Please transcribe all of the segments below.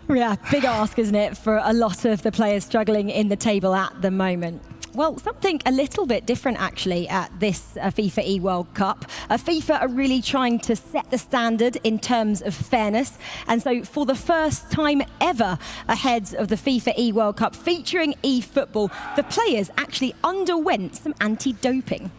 Yeah, big ask, isn't it, for a lot of the players struggling in the table at the moment. Well, something a little bit different actually at this FIFAe World Cup. FIFA are really trying to set the standard in terms of fairness. And so for the first time ever ahead of the FIFAe World Cup featuring eFootball, the players actually underwent some anti-doping.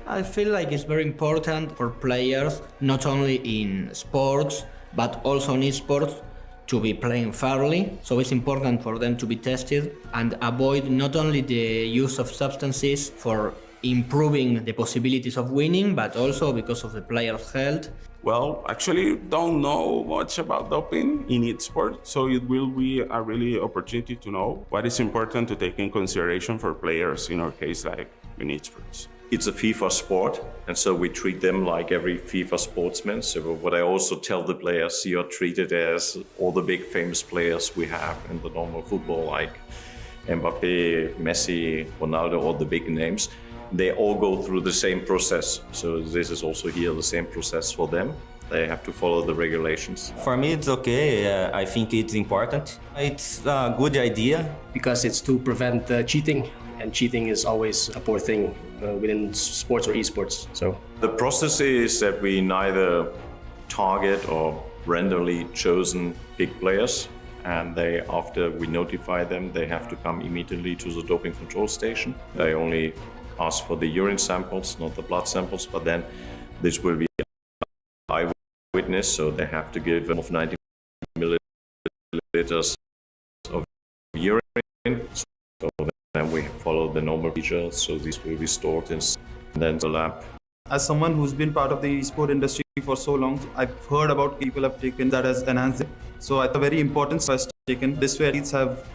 I feel like it's very important for players, not only in sports, but also in esports, to be playing fairly. So it's important for them to be tested and avoid not only the use of substances for improving the possibilities of winning, but also because of the player's health. Well, actually don't know much about doping in esports, so it will be a really opportunity to know what is important to take in consideration for players, in our case, like in esports. It's a FIFA sport, and so we treat them like every FIFA sportsman. So what I also tell the players, you're treated as all the big famous players we have in the normal football, like Mbappe, Messi, Ronaldo, all the big names. They all go through the same process. So this is also here the same process for them. They have to follow the regulations. For me, it's okay. I think it's important. It's a good idea. Because it's to prevent cheating, and cheating is always a poor thing within sports or esports. So the process is that we neither target or randomly chosen big players, and they, after we notify them, they have to come immediately to the doping control station. They only ask for the urine samples, not the blood samples, but then this will be eyewitness, so they have to give them of 90 milliliters of urine. So then we follow the normal procedure, so this will be stored in then the lab. As someone who's been part of the esport industry for so long, I've heard about people have taken that as enhanced it. So it's a very important step taken. This way athletes have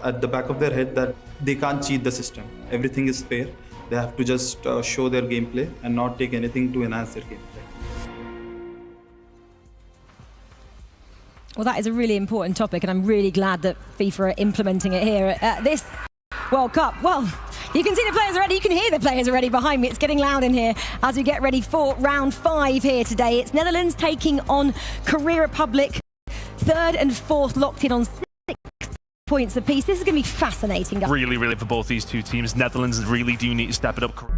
at the back of their head that they can't cheat the system. Everything is fair. They have to just show their gameplay and not take anything to enhance their gameplay. Well, that is a really important topic, and I'm really glad that FIFA are implementing it here at this World Cup. Well, you can see the players already, you can hear the players already behind me. It's getting loud in here as we get ready for round 5 here today. It's Netherlands taking on Korea Republic, 3rd and 4th locked in on 6 points apiece. This is going to be fascinating. Really for both these two teams. Netherlands really do need to step it up.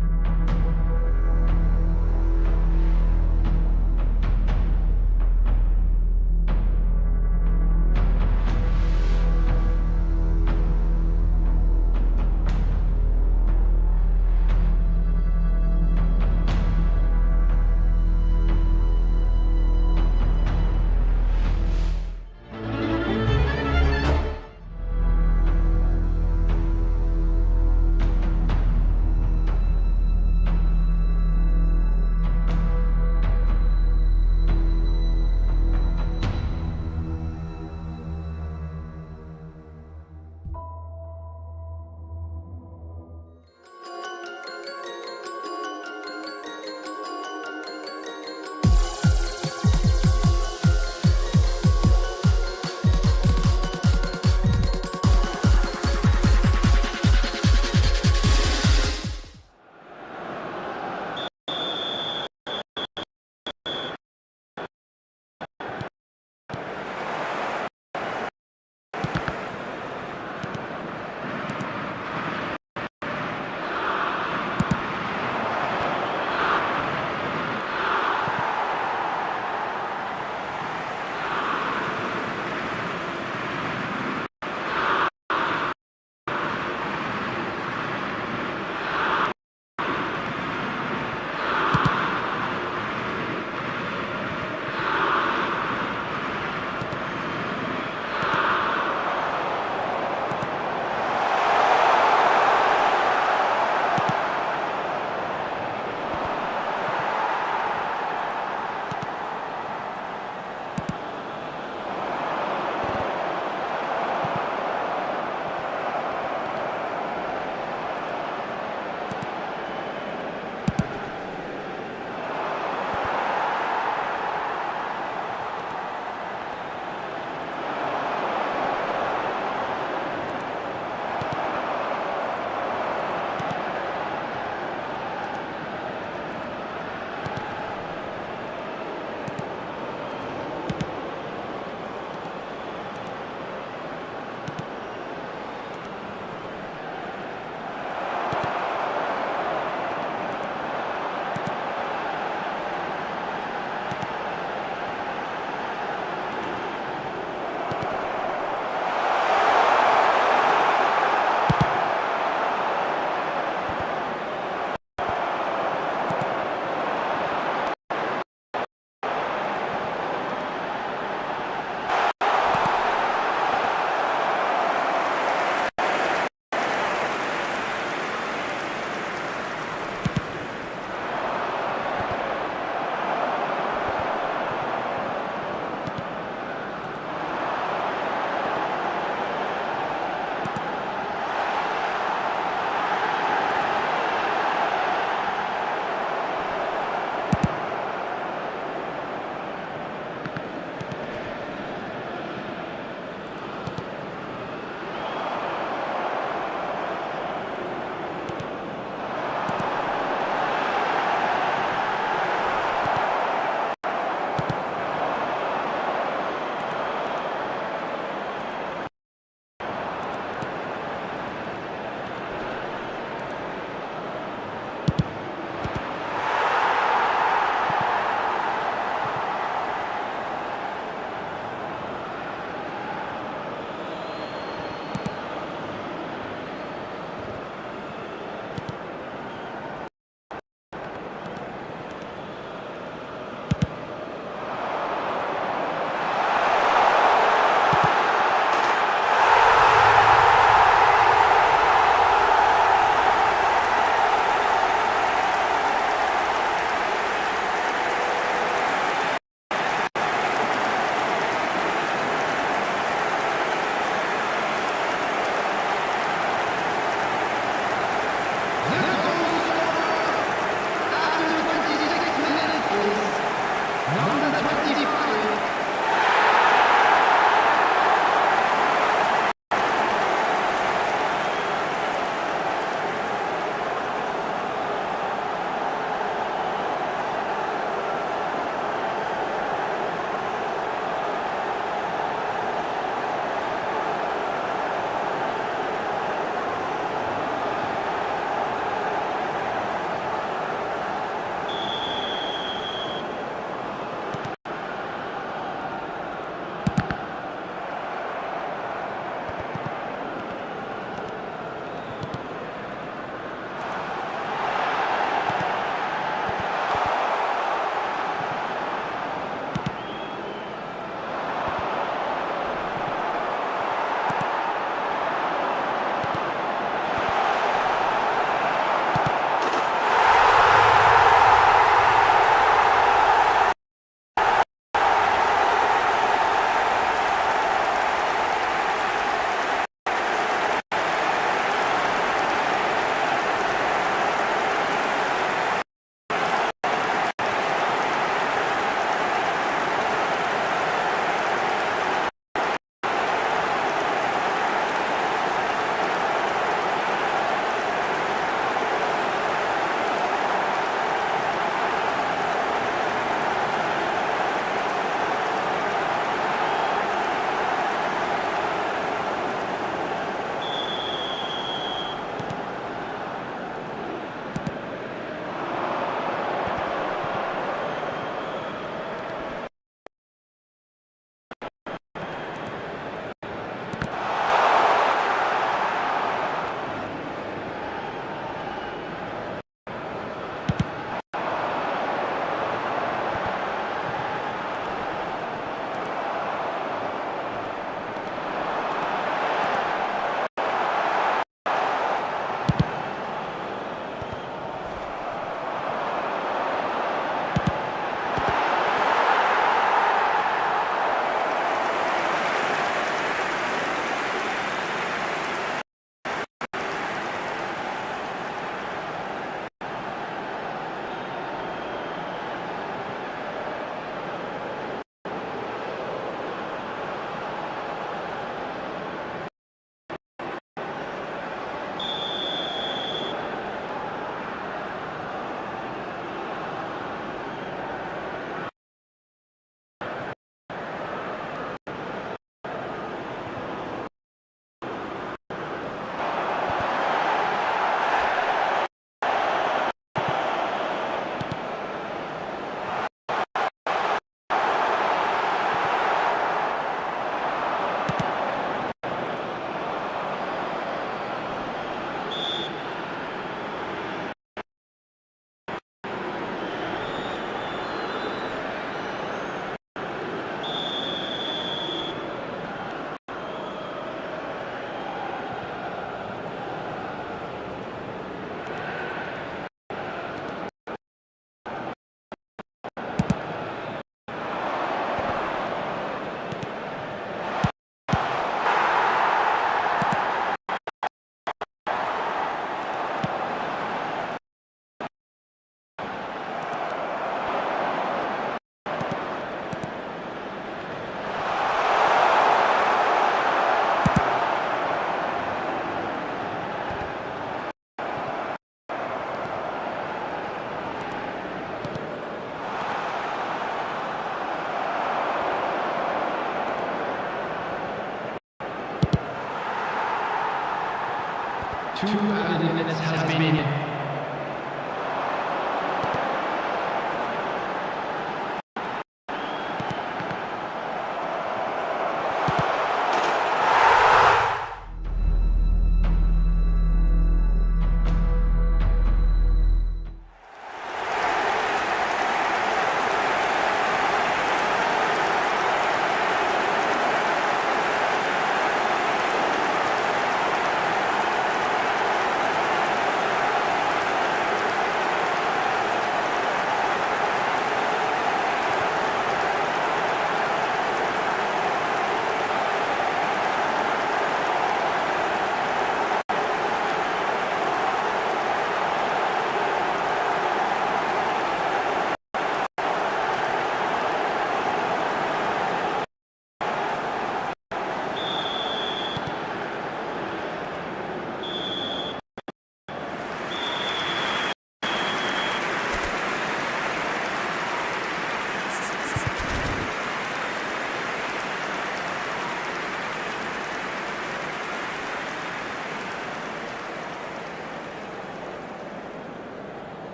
2 added minutes has been.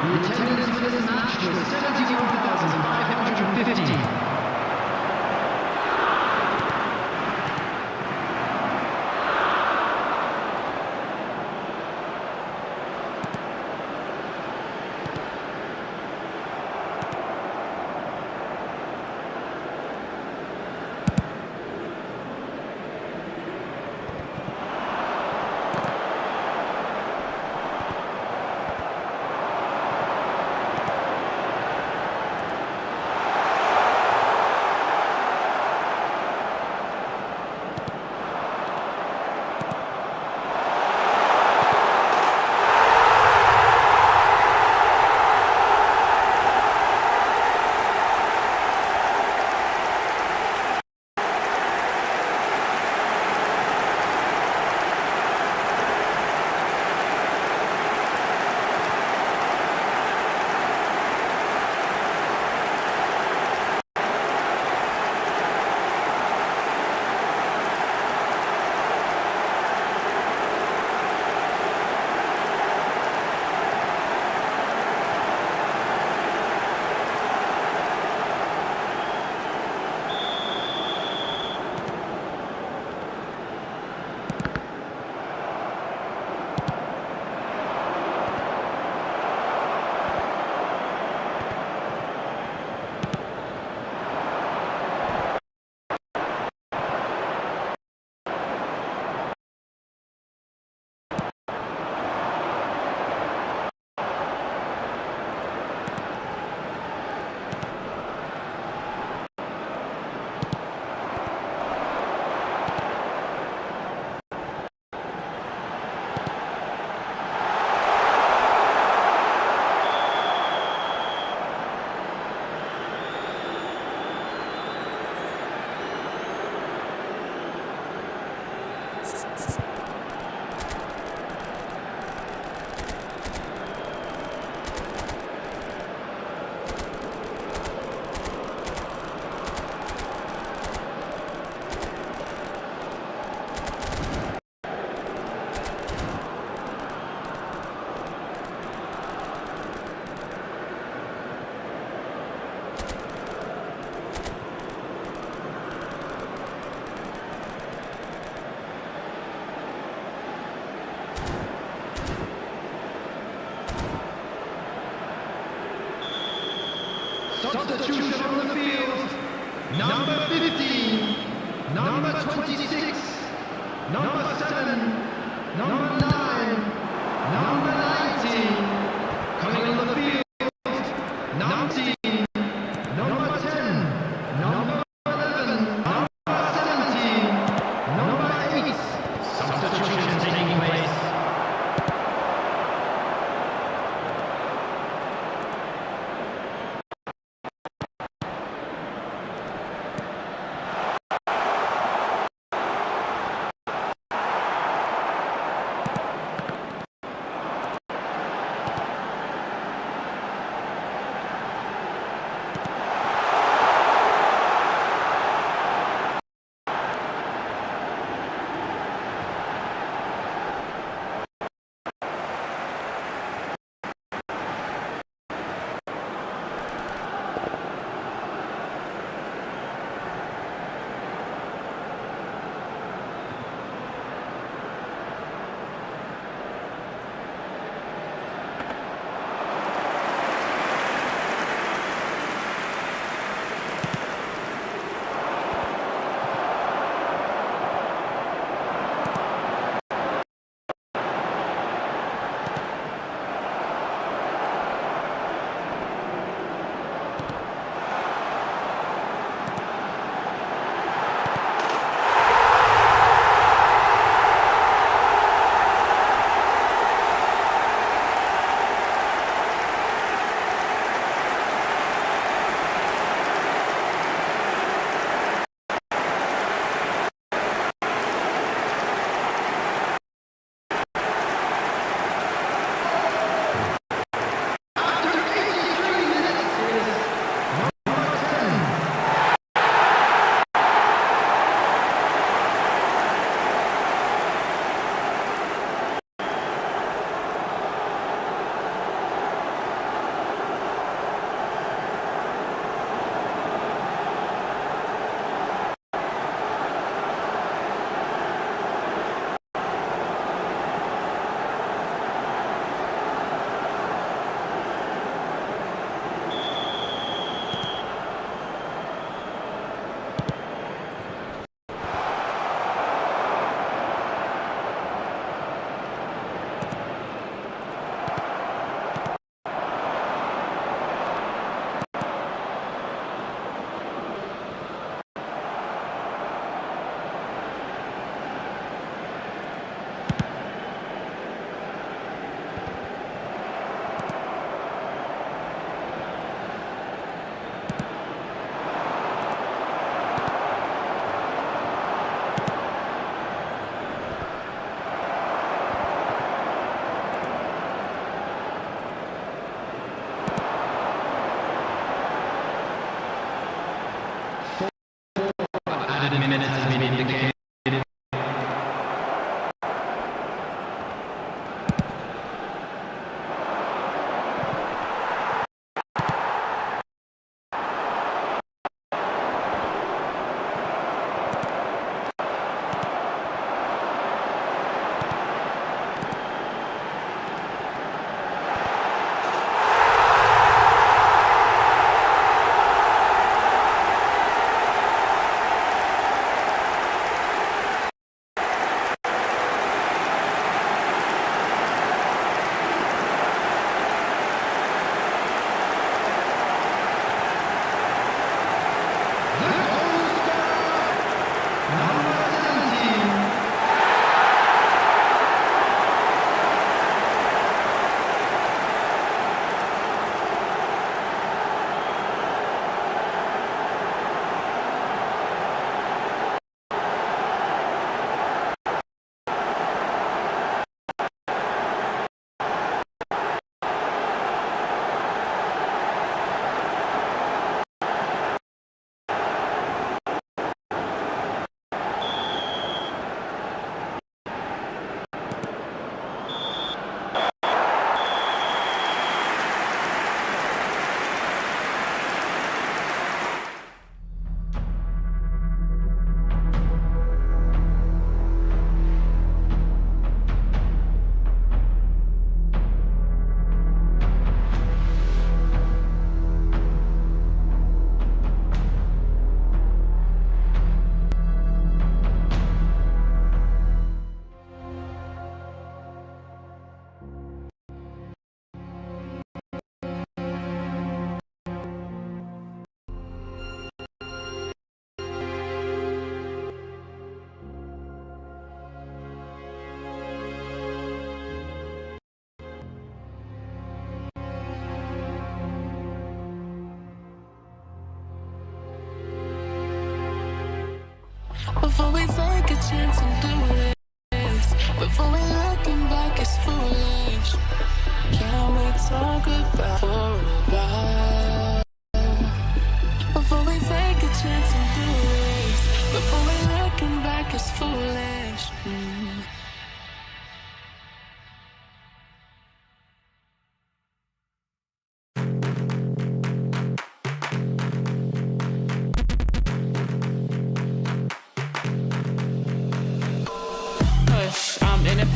The attendance for this match was 71,550. Substitution on the field. Number 15, number 26, number 7, number 9, number 19. Coming on the field, number 19, number 10, number 11, number 17, number 8. Substitution taking place.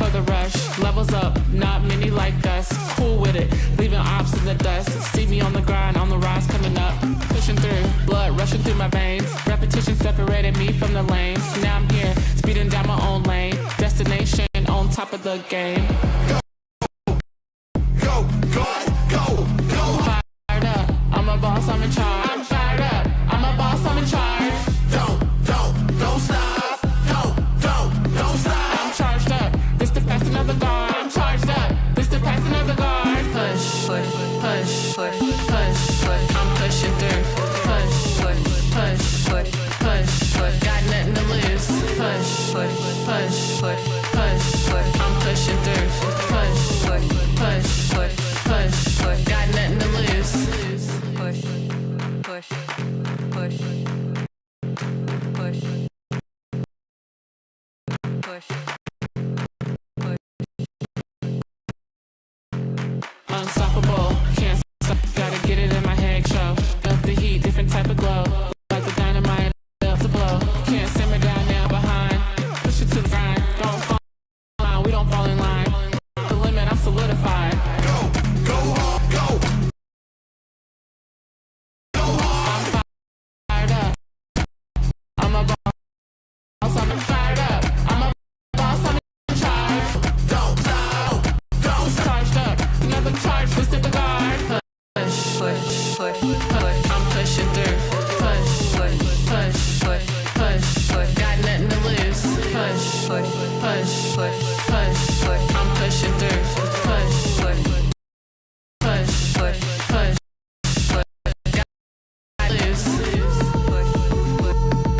for the rush. Levels up, not many like us. Cool with it, leaving ops in the dust. See me on the grind, on the rise coming up. Pushing through, blood rushing through my veins. Repetition separated me from the lanes. Now I'm here, speeding down my own lane. Destination on top of the game. Go, go, go, go. Fired up, I'm a boss, I'm in charge. I'm fired up, I'm a boss, I'm in charge. Don't stop. Don't stop. I'm charged up, this to pass another guard. I'm charged up, this to pass another guard. Push, push, push, push, push, push. I'm pushing through. Push, push, push, push, push, push. Got nothing to lose. Push, push, push, push, push, push. I'm pushing through. Push, push, push, push, push, push. Got nothing to lose. Push, push, push, push, push, push. Unstoppable, can't stop, gotta get it in my head, show. Up the heat, different type of glow. Like the dynamite, up the blow. Can't simmer down now behind. Push it to the grind, don't fall in line, we don't fall in line. The limit, I'm solidified. Go hard, go. Go hard. I'm fired up. I'm a boss, I'm fired up. I'm a boss, I'm in charge. Don't stop. Don't stop. Charged up, another charge, this to the guard. Push, push, push, push. I'm pushing through. Push, push, push, push, push, push. Got nothing to lose. Push, push, push, push, push, push. I'm pushing through. Push, push, push, push, push, push. Got nothing to lose. Push, push, push, push.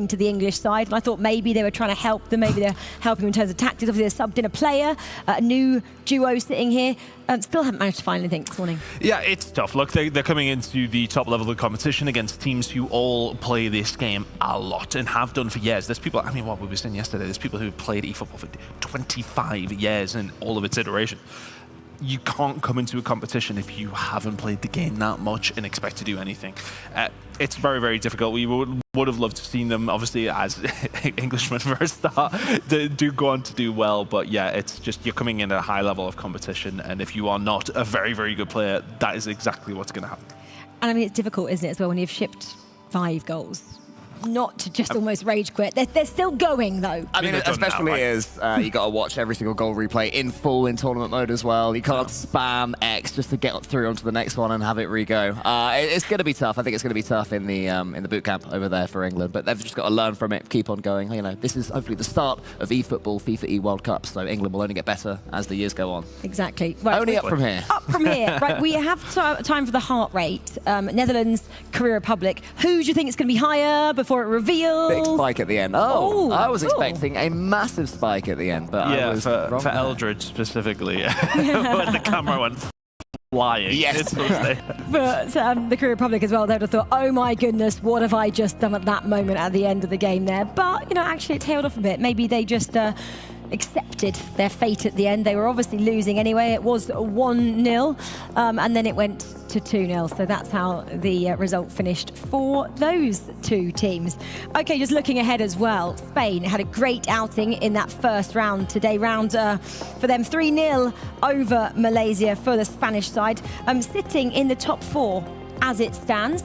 To the English side, and I thought maybe they were trying to help them, maybe they're helping in terms of tactics. Obviously, they subbed in a player, a new duo sitting here. Still haven't managed to find anything this morning. Yeah, it's tough. Look, they're coming into the top level of the competition against teams who all play this game a lot and have done for years. There's people, I mean, what we were saying yesterday, there's people who've played eFootball for 25 years in all of its iteration. You can't come into a competition if you haven't played the game that much and expect to do anything. It's very, very difficult. We would have loved to have seen them, obviously, as Englishmen for a start, do go on to do well. But yeah, it's just you're coming in at a high level of competition. And if you are not a very, very good player, that is exactly what's going to happen. And I mean, it's difficult, isn't it, as well, when you've shipped 5 goals? Not to just almost rage quit. They're still going, though. I mean, especially as you got to watch every single goal replay in full in tournament mode as well. You can't spam X just to get through onto the next one and have it re-go. It's going to be tough. I think it's going to be tough in the boot camp over there for England. But they've just got to learn from it, keep on going. You know, this is hopefully the start of eFootball, FIFAe World Cup. So England will only get better as the years go on. Exactly. Right, only up from here. Up from here. Right, we have time for the heart rate. Netherlands, Korea Republic. Who do you think is going to be higher before it reveals? Big spike at the end. Oh, I was expecting a massive spike at the end, but yeah, I was for Eldridge specifically, when the camera went flying. Yes. But the Korea Republic as well, they would have thought, oh my goodness, what have I just done at that moment at the end of the game there? But, you know, actually it tailed off a bit. Maybe they just accepted their fate at the end. They were obviously losing anyway. It was 1-0, and then it went to 2-0. So that's how the result finished for those two teams. Okay, just looking ahead as well. Spain had a great outing in that first round today. Round for them 3-0 over Malaysia for the Spanish side. Sitting in the top 4 as it stands.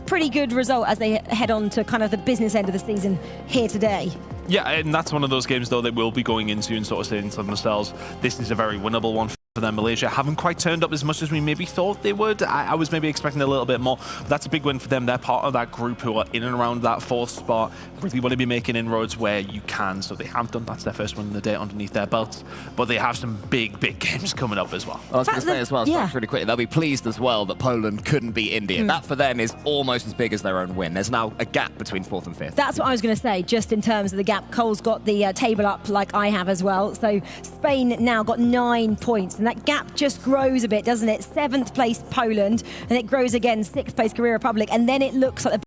Pretty good result as they head on to kind of the business end of the season here today. Yeah, and that's one of those games, though, they will be going into and sort of saying to themselves, this is a very winnable one for them. Malaysia haven't quite turned up as much as we maybe thought they would. I was maybe expecting a little bit more. But that's a big win for them. They're part of that group who are in and around that 4th spot. Really want to be making inroads where you can. So they have done. That's their first win of the day underneath their belts. But they have some big, big games coming up as well. I was going to say as well, really quickly, they'll be pleased as well that Poland couldn't beat India. That for them is almost as big as their own win. There's now a gap between 4th and 5th. That's what I was going to say, just in terms of the gap. Cole's got the table up like I have as well. So Spain now got 9 points, and that gap just grows a bit, doesn't it? 7th place Poland, and it grows again, 6th place Korea Republic, and then it looks like the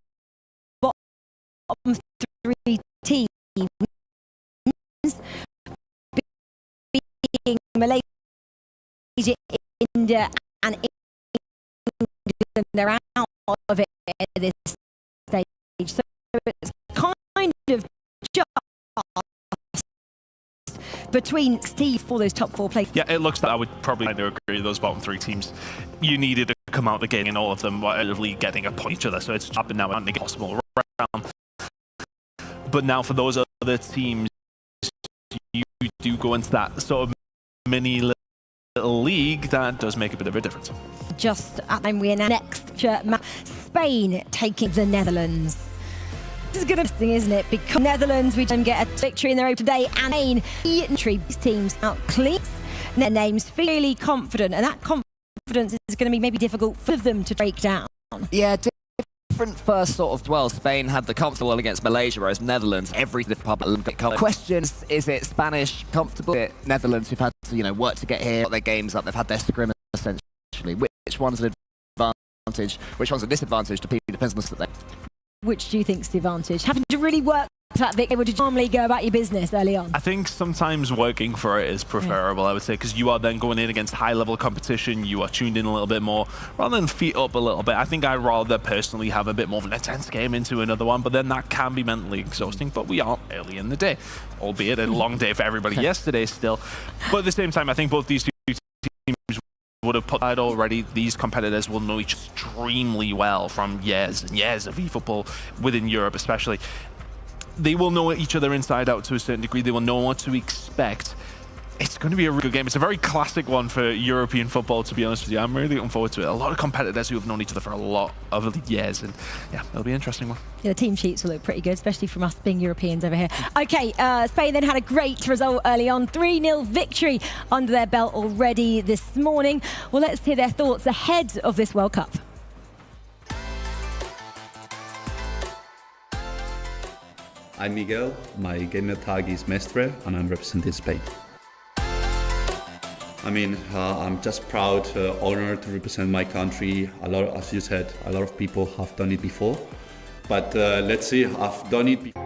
three teams being Malaysia, India and England. They're out of it at this stage. So it's kind of just between Steve for those top four places. Yeah, it looks like I would probably kind of agree with those bottom three teams. You needed to come out the game in all of them relatively getting a point each other, so it's up and now and possible round. But now for those other teams, you do go into that sort of mini little league that does make a bit of a difference. Just at time we announce next Spain taking the Netherlands. This is good, isn't it? Because Netherlands, we don't get a victory in their own today, and Spain, these teams out clean. Their names fairly confident, and that confidence is going to be maybe difficult for them to break down. Yeah, different first sort of dwell. Spain had the comfortable against Malaysia, whereas Netherlands, every Olympic Cup. Question is it Spanish comfortable? Is it Netherlands who've had to, work to get here, got their games up, they've had their scrim essentially. Which one's an advantage? Which one's a disadvantage? Depends on the Which do you think's the advantage? Having to really work for that victory, would you normally go about your business early on? I think sometimes working for it is preferable, I would say, because you are then going in against high-level competition, you are tuned in a little bit more, rather than feet up a little bit. I think I'd rather personally have a bit more of an intense game into another one, but then that can be mentally exhausting, but we are early in the day, albeit a long day for everybody yesterday still. But at the same time, I think both these two teams would have put that already. These competitors will know each other extremely well from years and years of eFootball within Europe especially. They will know each other inside out to a certain degree. They will know what to expect. It's going to be a really good game. It's a very classic one for European football, to be honest with you. I'm really looking forward to it. A lot of competitors who have known each other for a lot of years, and yeah, it'll be an interesting one. Yeah, the team sheets will look pretty good, especially from us being Europeans over here. Okay, Spain then had a great result early on. 3-0 victory under their belt already this morning. Well, let's hear their thoughts ahead of this World Cup. I'm Miguel, my gamer tag is Mestre, and I'm representing Spain. I mean, I'm just proud, honored to represent my country. As you said, a lot of people have done it before, but let's see, I've done it before.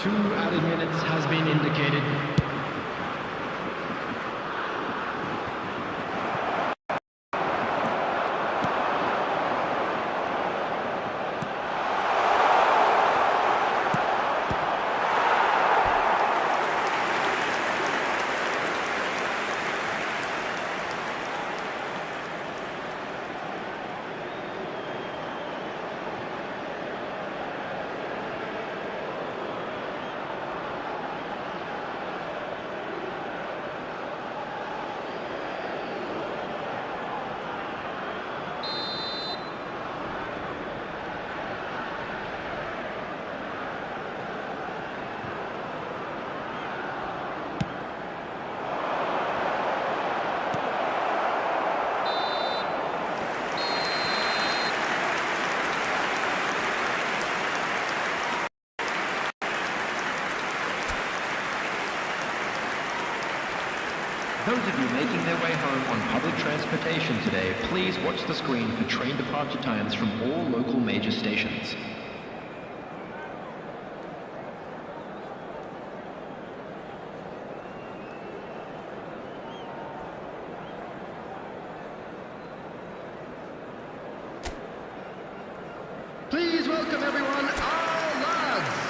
2 added minutes has been indicated. Those of you making their way home on public transportation today, please watch the screen for train departure times from all local major stations. Please welcome everyone, our lads!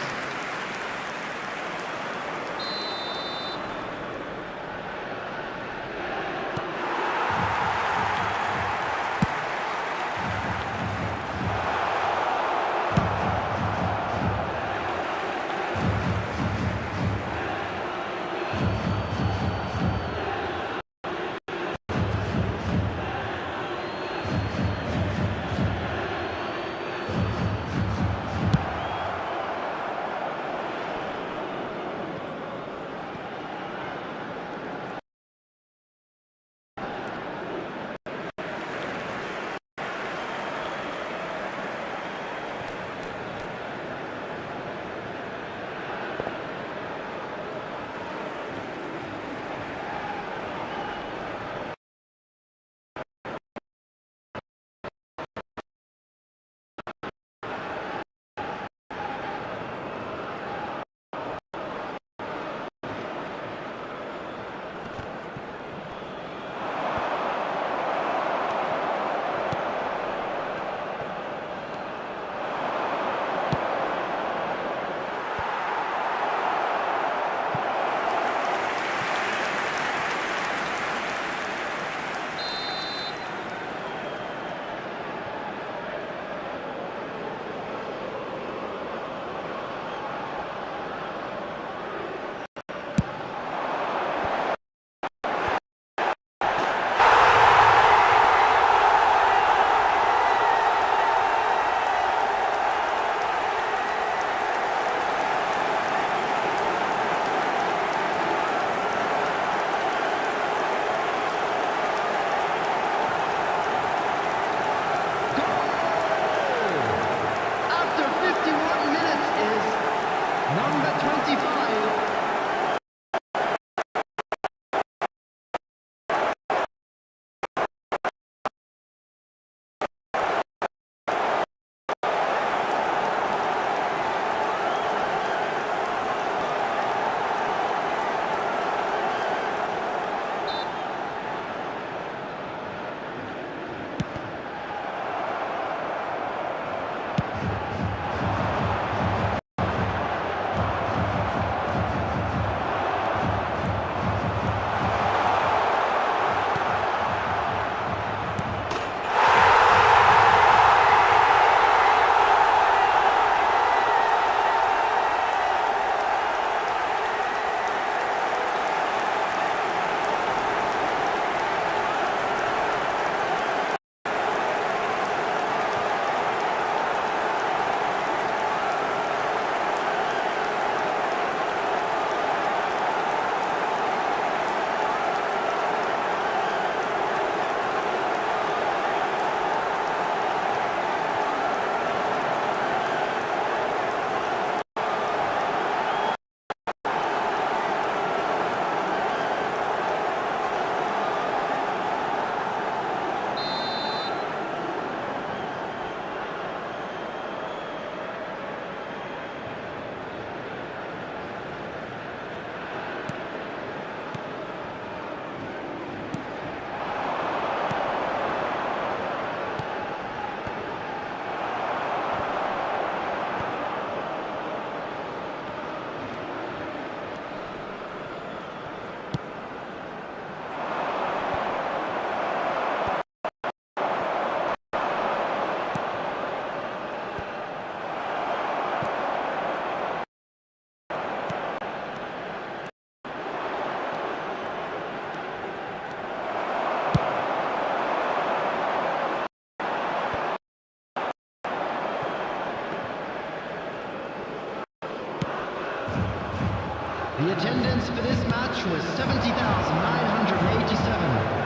The attendance for this match was 70,987.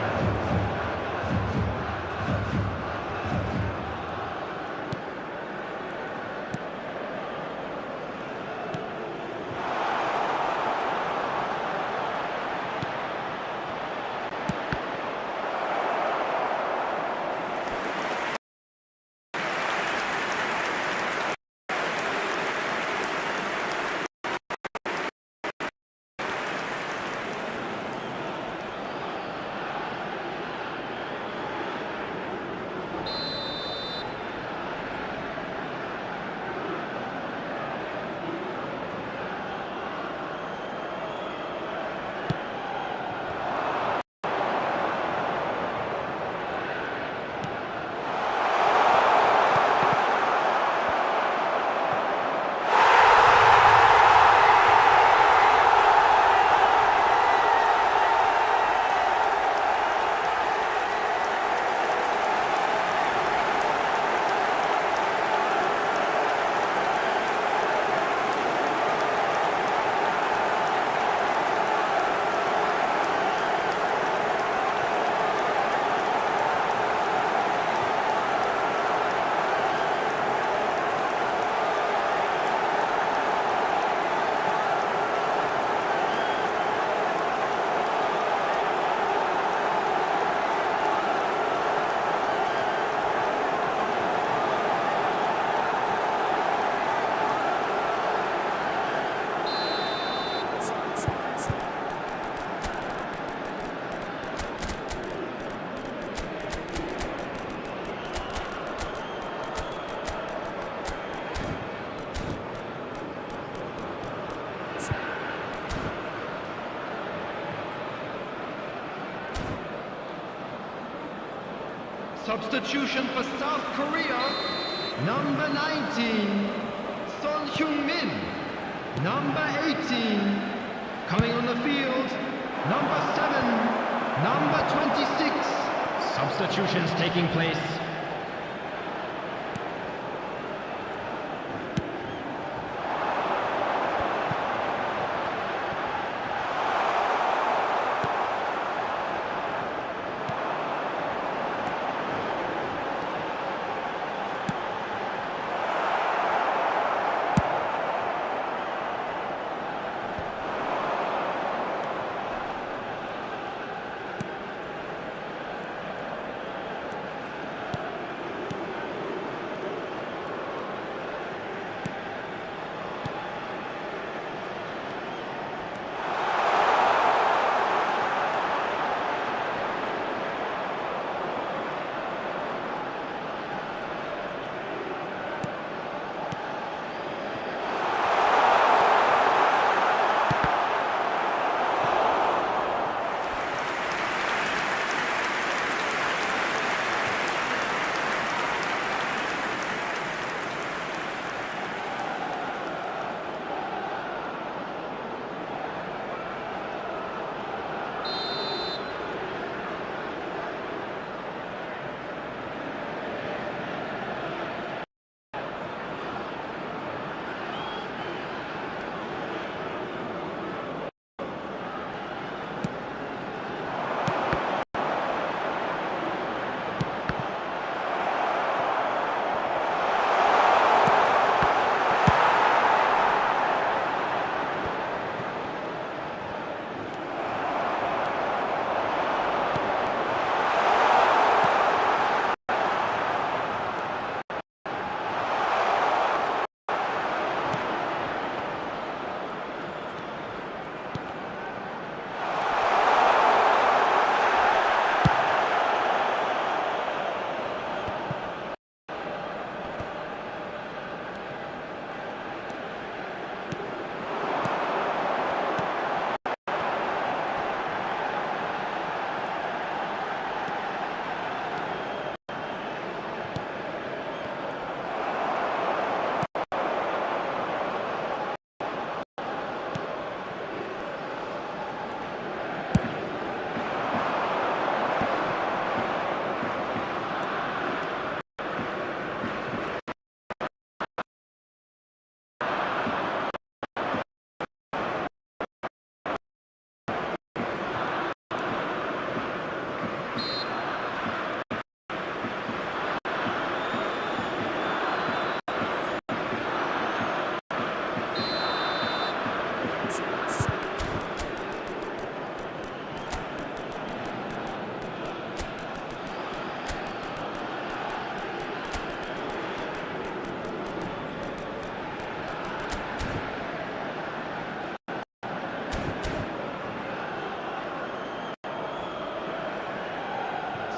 Substitution for South Korea, number 19, Son Heung-min. Number 18, coming on the field, number 7, number 26. Substitutions taking place.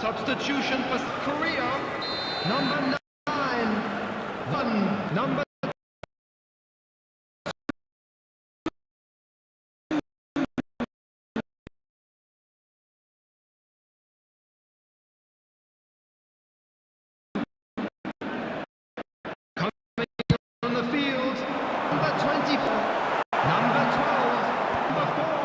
Substitution for Korea. Number 9. Number on the field, number 24, number 12, number 4.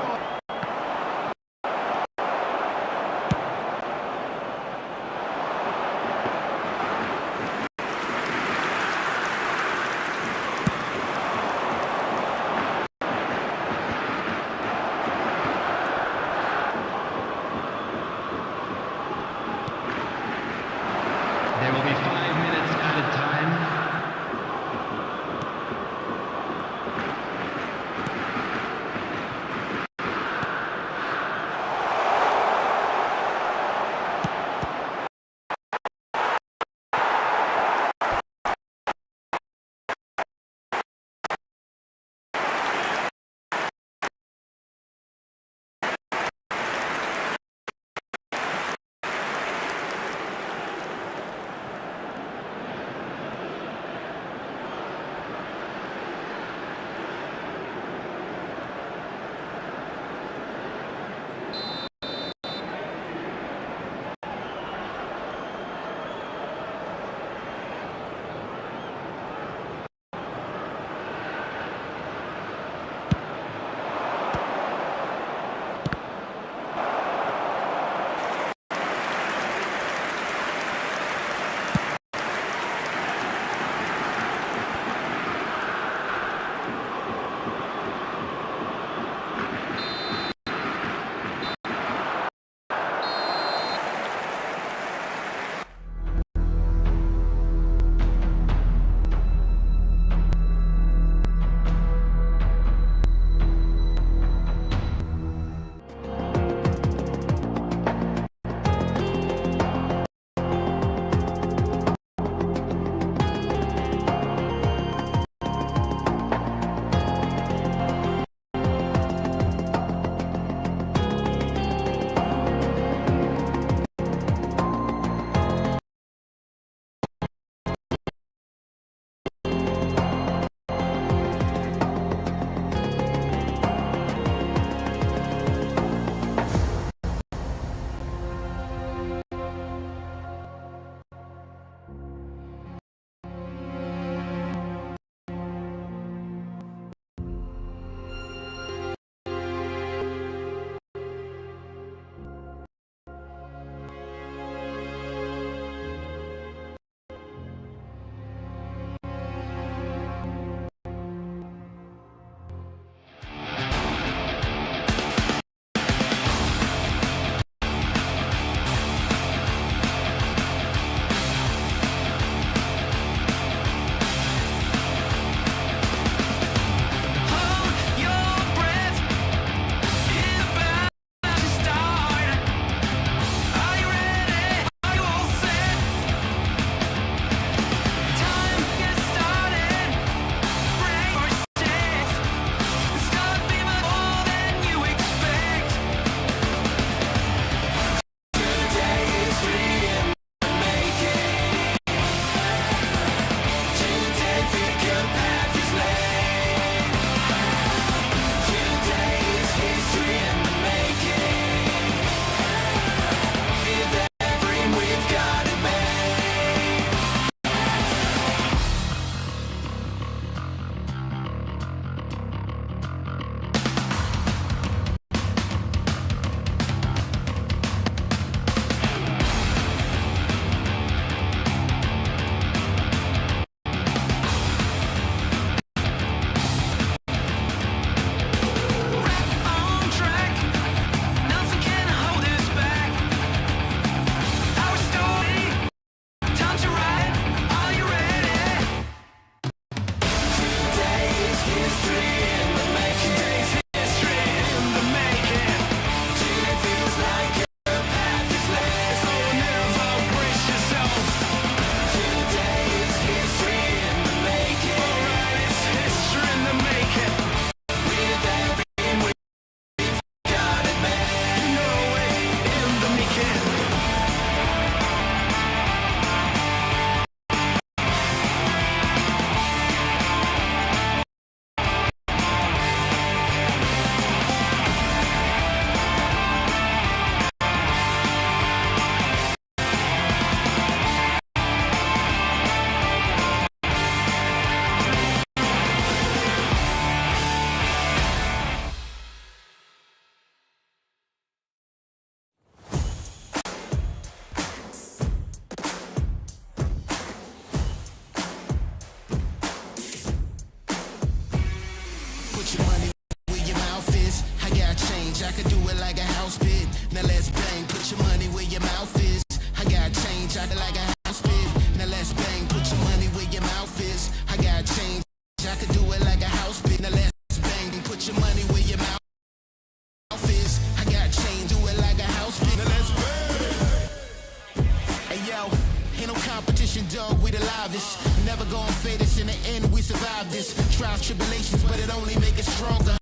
gonna fade us in the end. We survive this trials, tribulations, but it only make us stronger.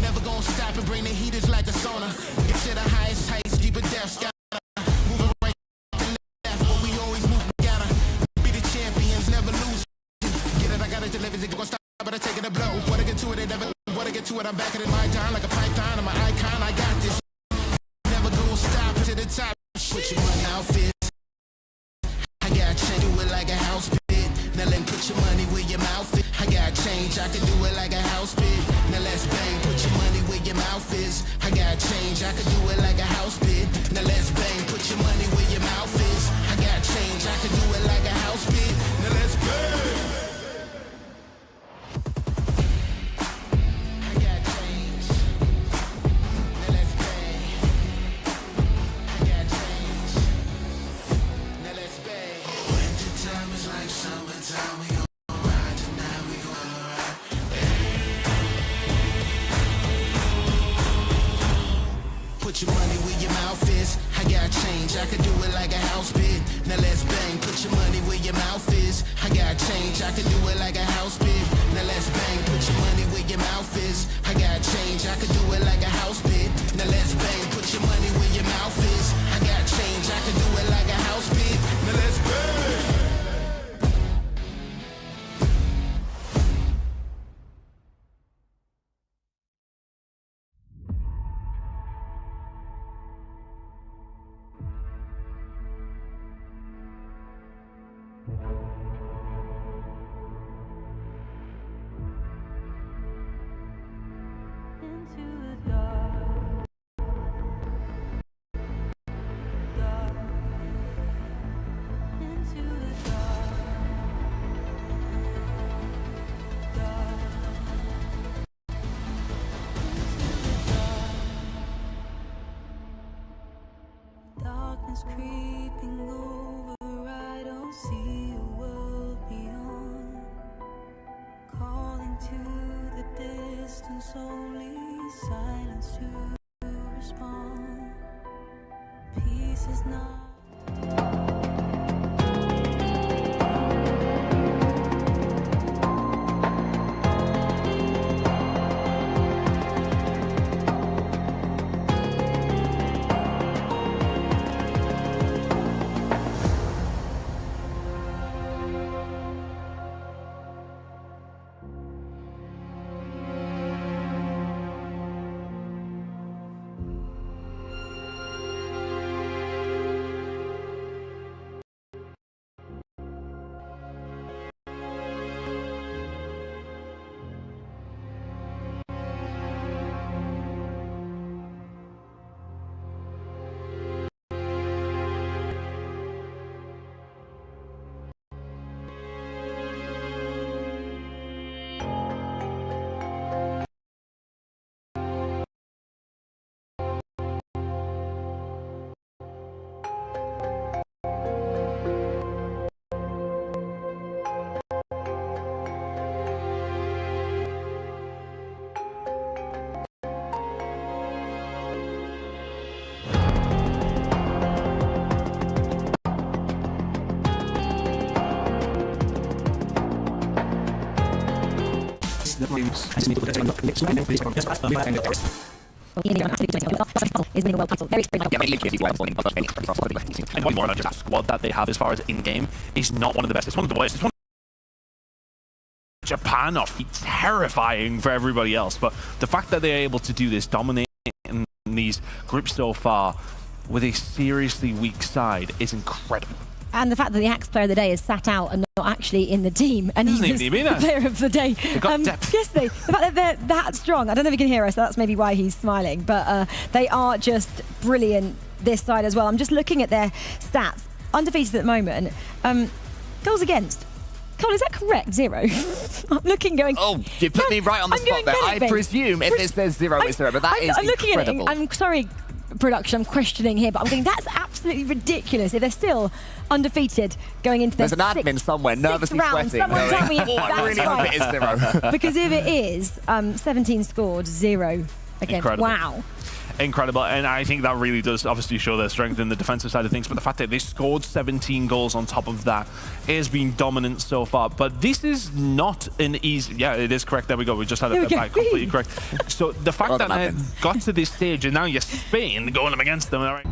Never gonna stop and bring the heaters like a sauna. Get to the highest heights, deeper depths. Gotta move right to left, but we always move. Gotta be the champions, never lose. Get it, I gotta deliver. They gonna stop, but I take it a blow. Wanna get to it, they never. Wanna get to it, I'm back in my time like a python. I'm an icon, I got this. Never gonna stop to the top. Put your money outfit. I got change, do it like a house bid. Now let me put your money where your mouth is. I got change, I can do it like a house bid. Now let's bang, put your money where your mouth is. I got change, I can do it like a house bid. Now let's bang, put your money where your mouth is. I got change, I can do it like a house bid. Now let's bang. I got change. Now let's bang. I got change. Now let's bang. Winter time is like summertime. We gon' ride tonight. We gon' ride. Put your money where your mouth is. I got change. I can do it like a house bid. Now let's bang. Put your money where your mouth is. I got change. I can do it like a house bid. Now let's bang. Put your money where your mouth is. I got change. I can do it like a house bid. Now let's bang. Put your money where your mouth is. I got change. I can do it like a house bid. Now let's bang. Darkness creeping over, I don't see a world beyond. Calling to the distance, only silence to respond. Peace is not. And one more about the squad that they have as far as in-game is not one of the best. It's one of the worst. It's one Japan off. It's terrifying for everybody else. But the fact that they're able to do this, dominate in these groups so far with a seriously weak side is incredible. And the fact that the Axe Player of the Day is sat out and not actually in the team, and he's the Player of the Day. They've got depth. Yes, the fact that they're that strong. I don't know if you can hear us, so that's maybe why he's smiling. But they are just brilliant this side as well. I'm just looking at their stats. Undefeated at the moment. Goals against. Cole, is that correct? 0. I'm looking, going. Oh, you put me right on the spot there. I presume if it says 0, it's 0, but that is I'm looking incredible. at it. I'm sorry, production. I'm questioning here, but I'm going. That's absolutely ridiculous. If they're still undefeated going into their There's an admin somewhere nervously round, sweating. someone tell me if I that's really hope it is 0. Because if it is, 17 scored, 0 again. Incredible. Wow. incredible. And I think that really does obviously show their strength in the defensive side of things. But the fact that they scored 17 goals on top of that has been dominant so far. But this is not an easy... Yeah, it is correct. There we go. We just had it back. Completely correct. So the fact that they got to this stage and now you're Spain going up against them. All right.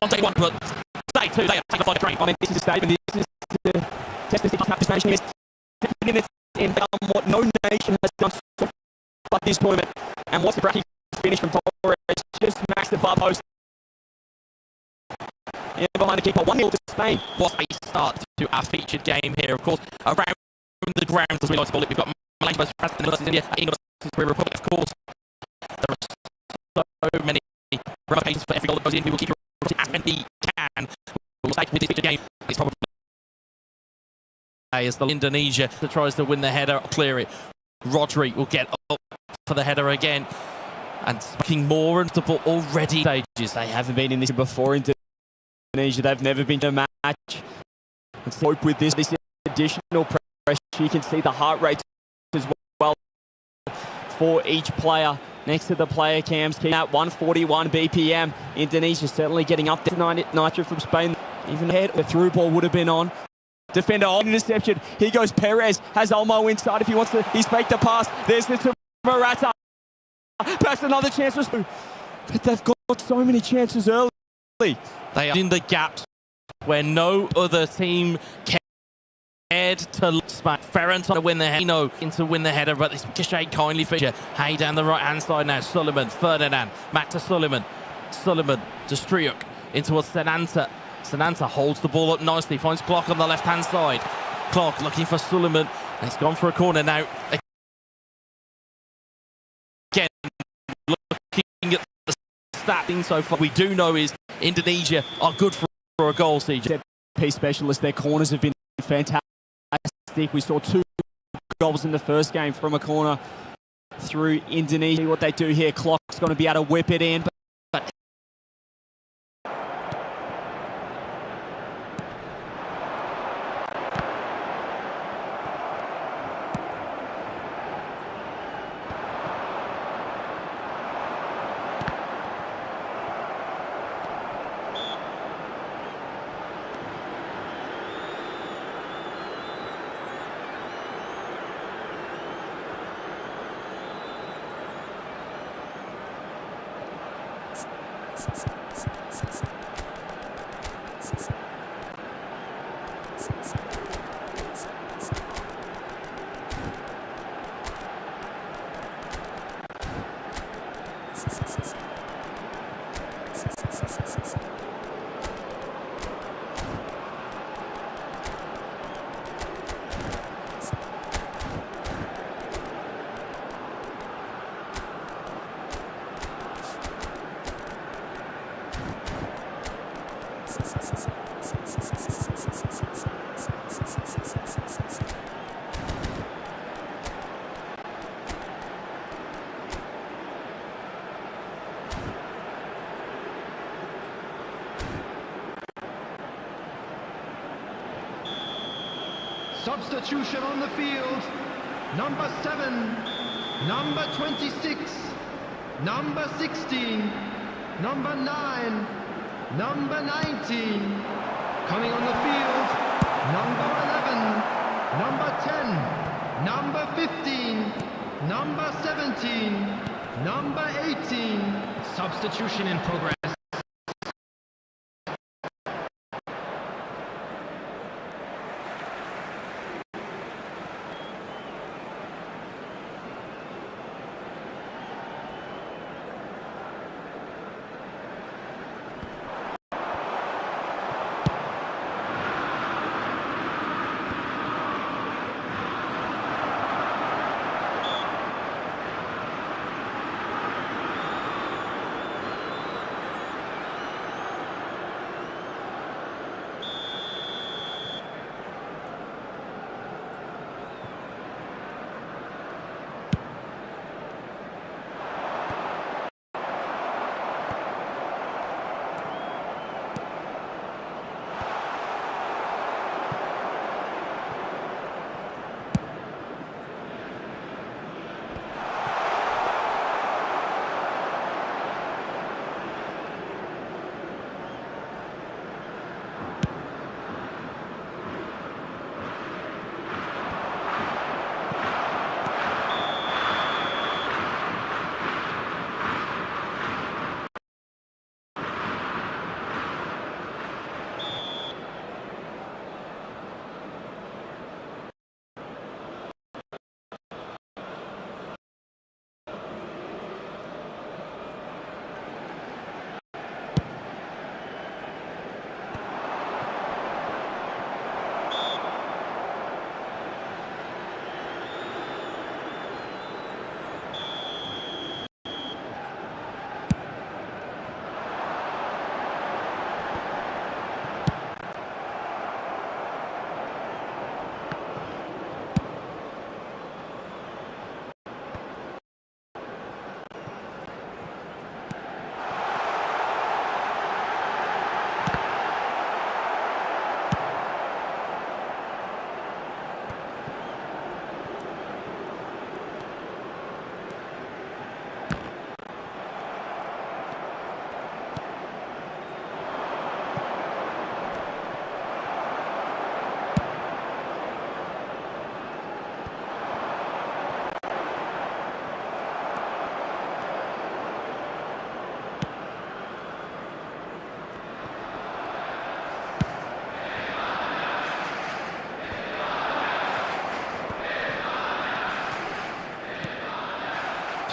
Day one, but day two, they take off like a train. I mean, this is a statement. This is to test the situation. Is minutes in what no nation has done so far this tournament. And what's the bracket finish from Torres? Just maxed the far post. Yeah, behind the keeper, 1-0 to Spain. What a start to our featured game here. Of course, around the grounds, as we like to call it, we've got Malaysia versus France, versus India, England versus Korea Republic. Of course, there are so many revocations for every goal that goes in. We will keep you as many can. We'll take with this featured game. It's probably as the Indonesia that tries to win the header, clear it. Rodri will get up for the header again. And speaking more into the ball already stages. They haven't been in this before. Indonesia, they've never been to a match. Let's hope with this additional pressure, you can see the heart rate as well for each player. Next to the player cams, at 141 BPM. Indonesia certainly getting up there. Nitro from Spain. Even ahead, the through ball would have been on. Defender on interception. Here goes Perez. Has Olmo inside if he wants to. He's faked the pass. There's the to Morata. Perhaps another chance. But they've got so many chances early. They are in the gap where no other team cared to Spain. Ferran to win the header, to win the header, but it's 𝐞𝐅𝐸 kindly feature. Hey down the right hand side now. Sullivan, Ferdinand, back to Sullivan. Sullivan to Striuk into a Senanta. Senanta holds the ball up nicely, finds Clark on the left hand side. Clark looking for Sullivan. He's gone for a corner now. Again, looking stat thing so far we do know is Indonesia are good for a goal, CJ. Piece specialist, their corners have been fantastic. We saw 2 goals in the first game from a corner through Indonesia. What they do here, Clock's going to be able to whip it in. But Substitution on the field. Number 7, number 26, number 16, number 9, number 19. Coming on the field, number 11, number 10, number 15, number 17, number 18. Substitution in progress.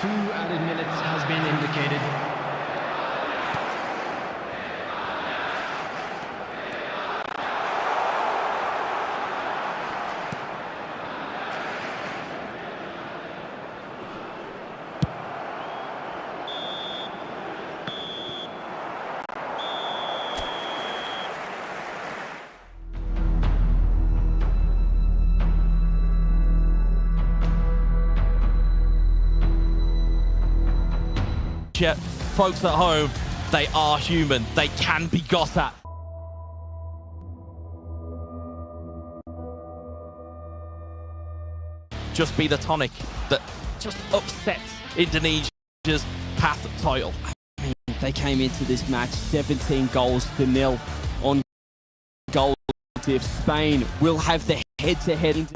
Two added minutes has been indicated. folks at home, they are human. They can be got at. Just be the tonic that just upsets Indonesia's path title. I mean, they came into this match 17-0 on goal. If Spain will have the head-to-head.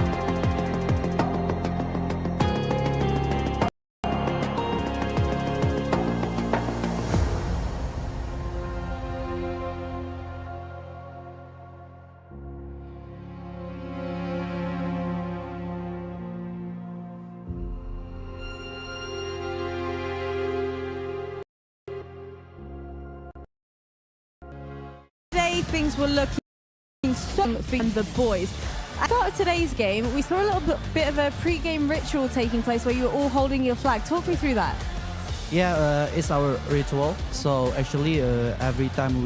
Today things were looking so for the boys. At the start of today's game, we saw a little bit of a pre-game ritual taking place where you were all holding your flag. Talk me through that. Yeah, it's our ritual. So actually, every time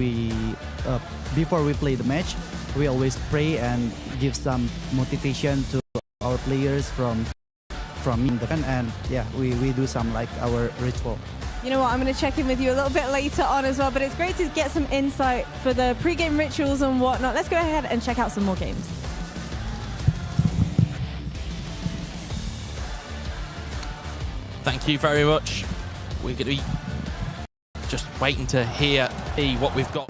before we play the match, we always pray and give some motivation to our players from the fan, and yeah, we do some like our ritual. You know what, I'm going to check in with you a little bit later on as well, but it's great to get some insight for the pre-game rituals and whatnot. Let's go ahead and check out some more games. Thank you very much. We're going to be just waiting to hear what we've got.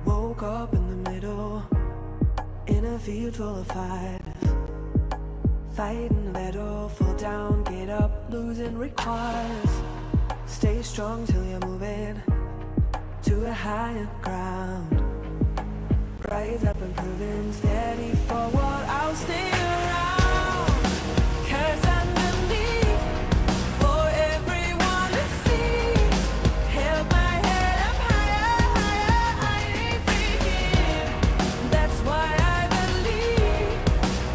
Woke up in the middle, in a field full of fighters, fighting a battle, fall down, get up, losing requires. Stay strong till you're moving to a higher ground. Rise up and proving steady forward, I'll stay around. 'Cause underneath, for everyone to see, held my head up higher, higher, I ain't freaking. That's why I believe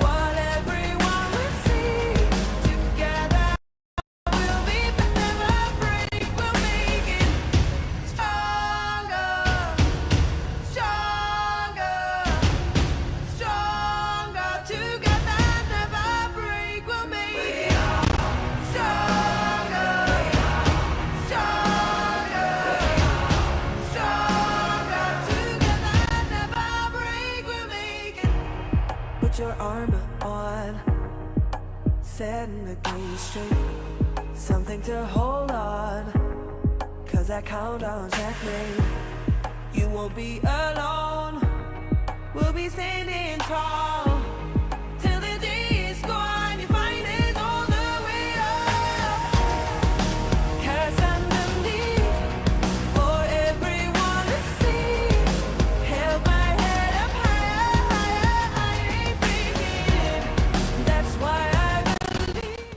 what everyone will see. Together we'll be back, never break, we'll make it stronger, stronger, stronger. Together never break, we'll make it stronger, stronger, stronger. Together never break, we'll make it. Put your armor on, setting the game straight, something to hold on, 'cause I count on checkmate. You won't be alone, we'll be standing tall till the day is gone. You find it all the way up. 'Cause underneath, for everyone to see, held my head up higher, higher, I ain't freaking. That's why I believe.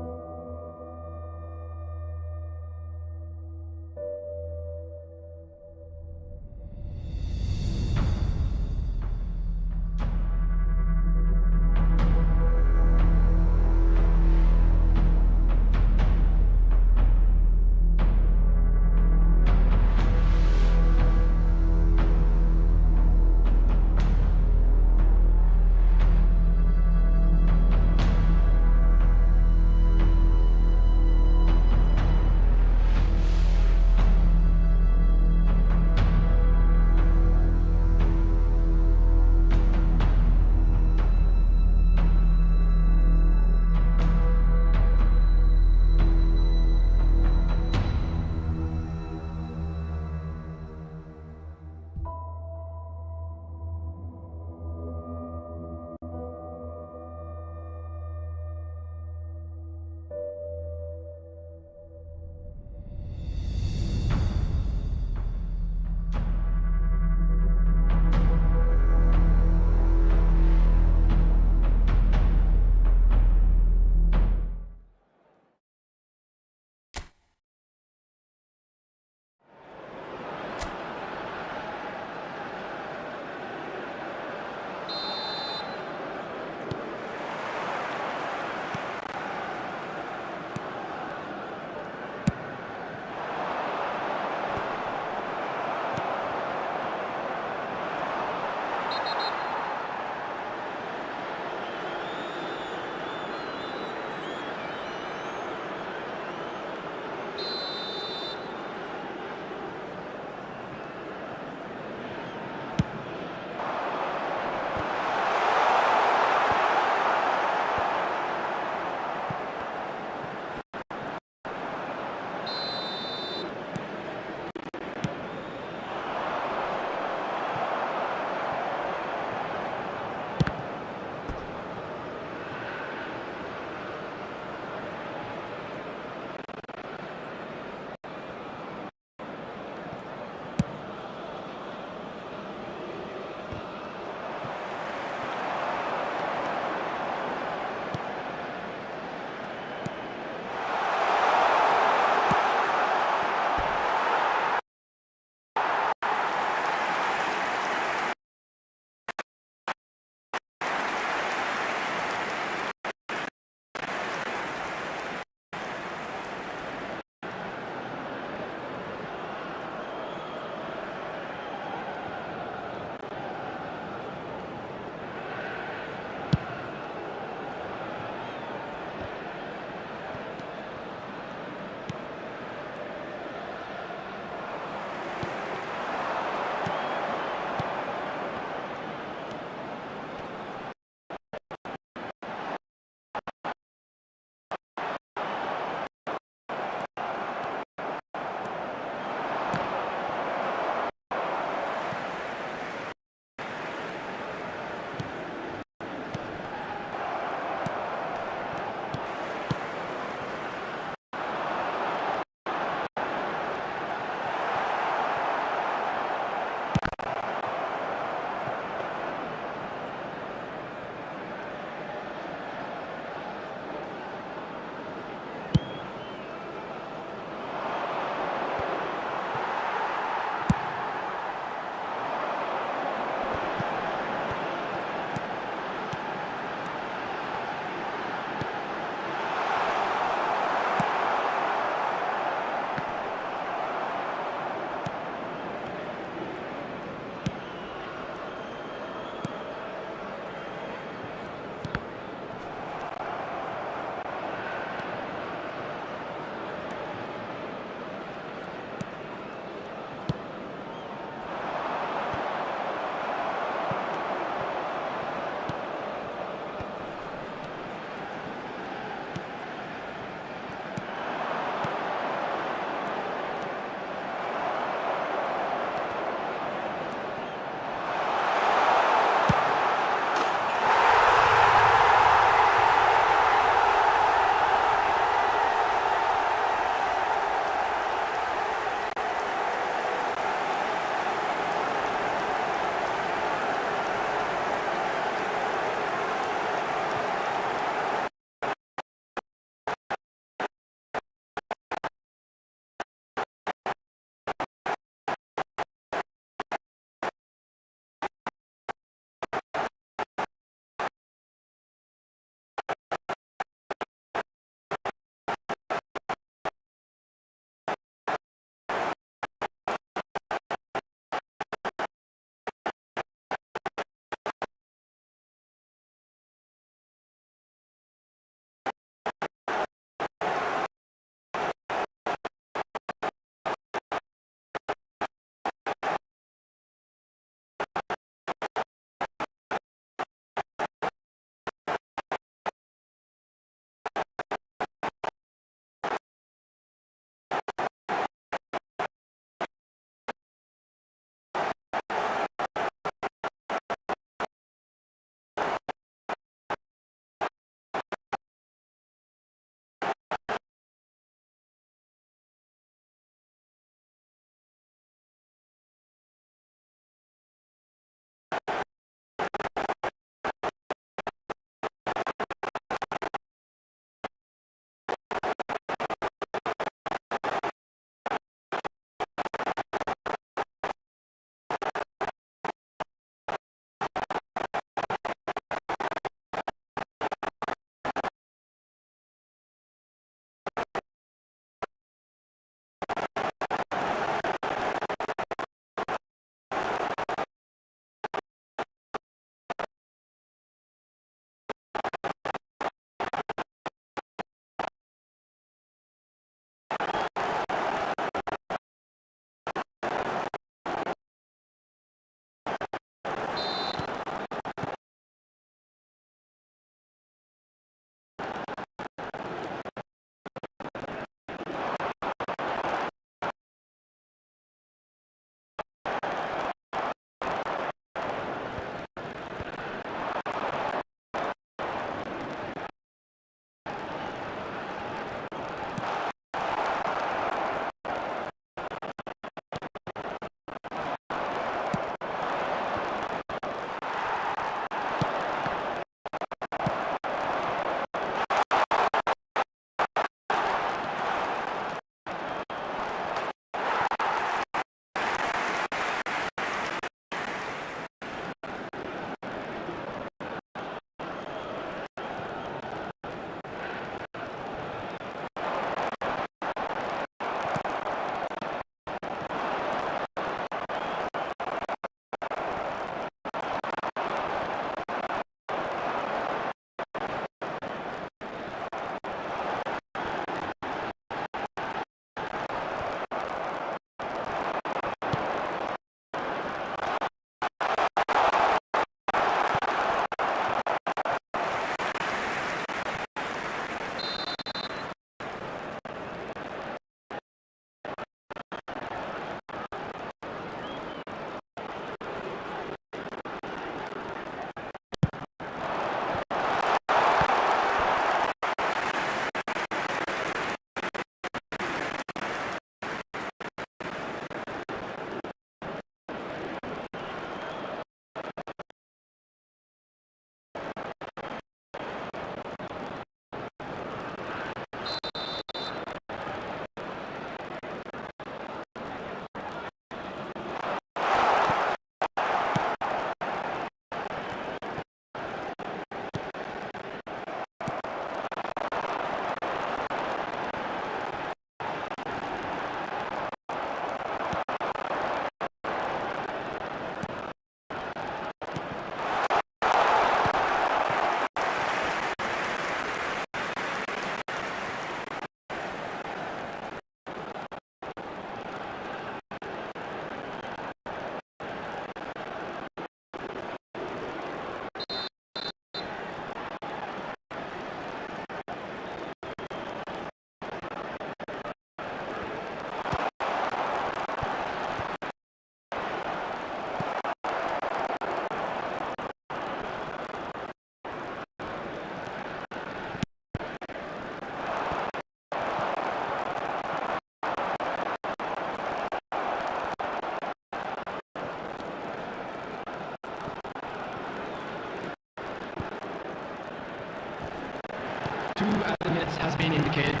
indicated.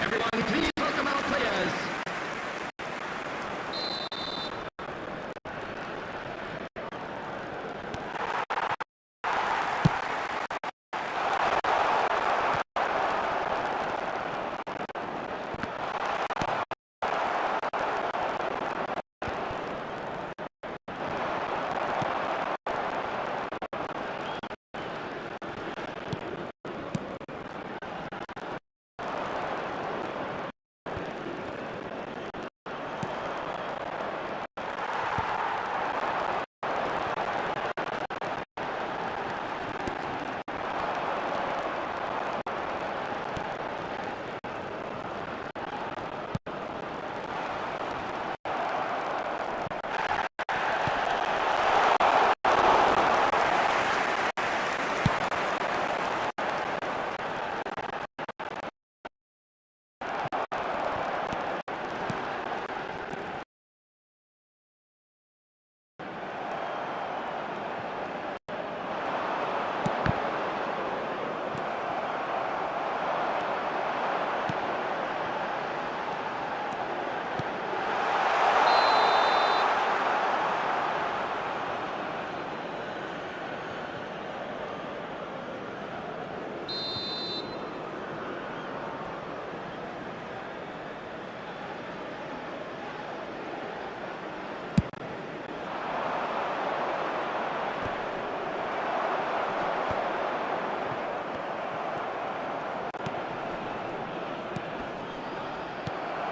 Everyone, please welcome our players.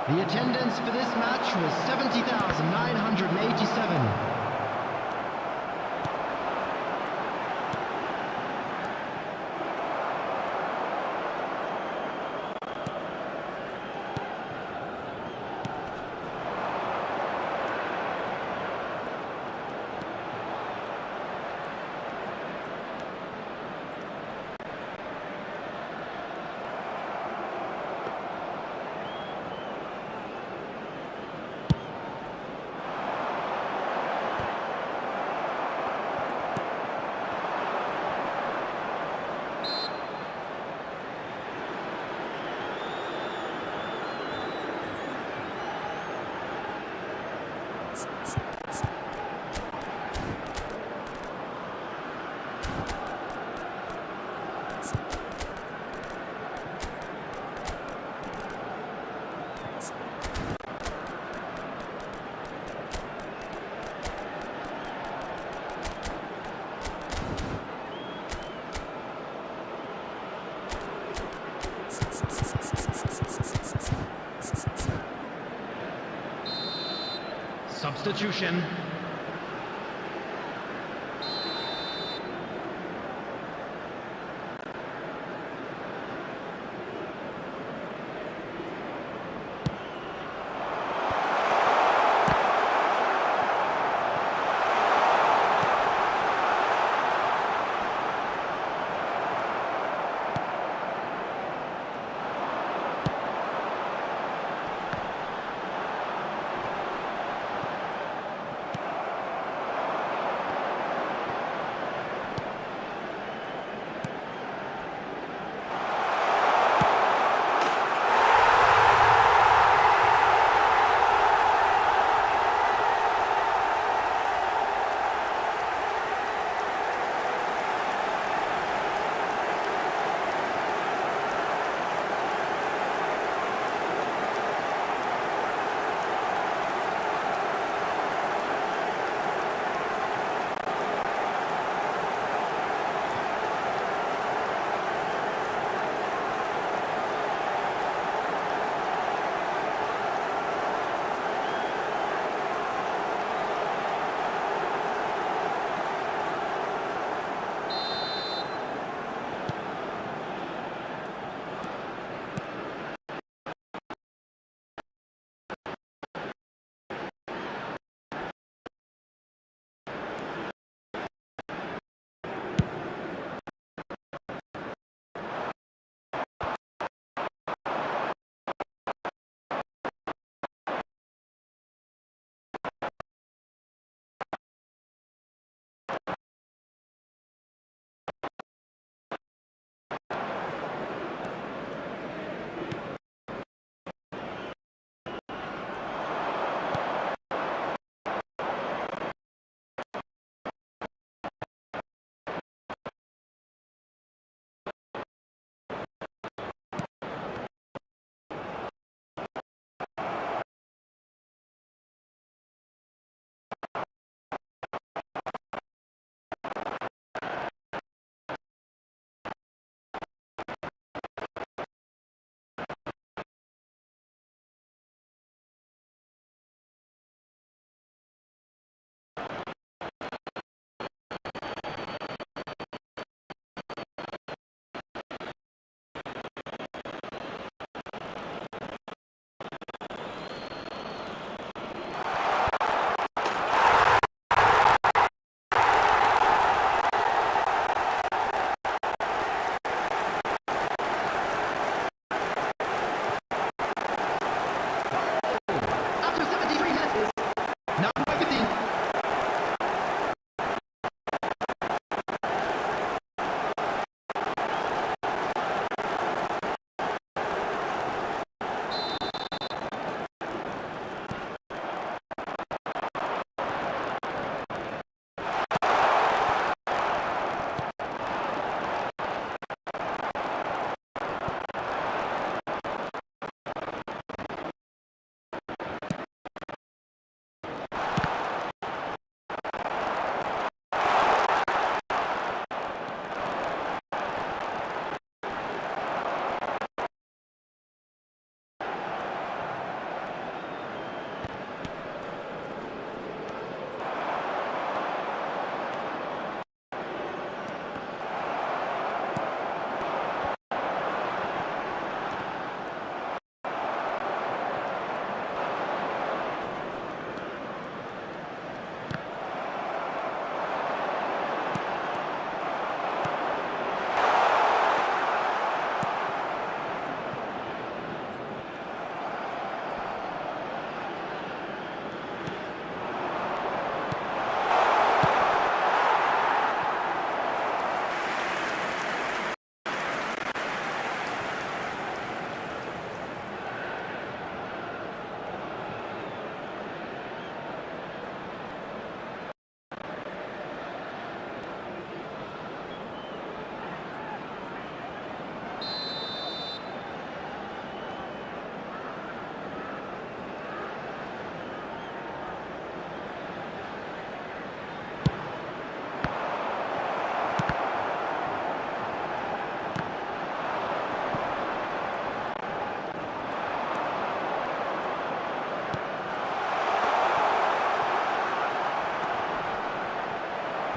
The attendance for this match was 70,987. Substitution.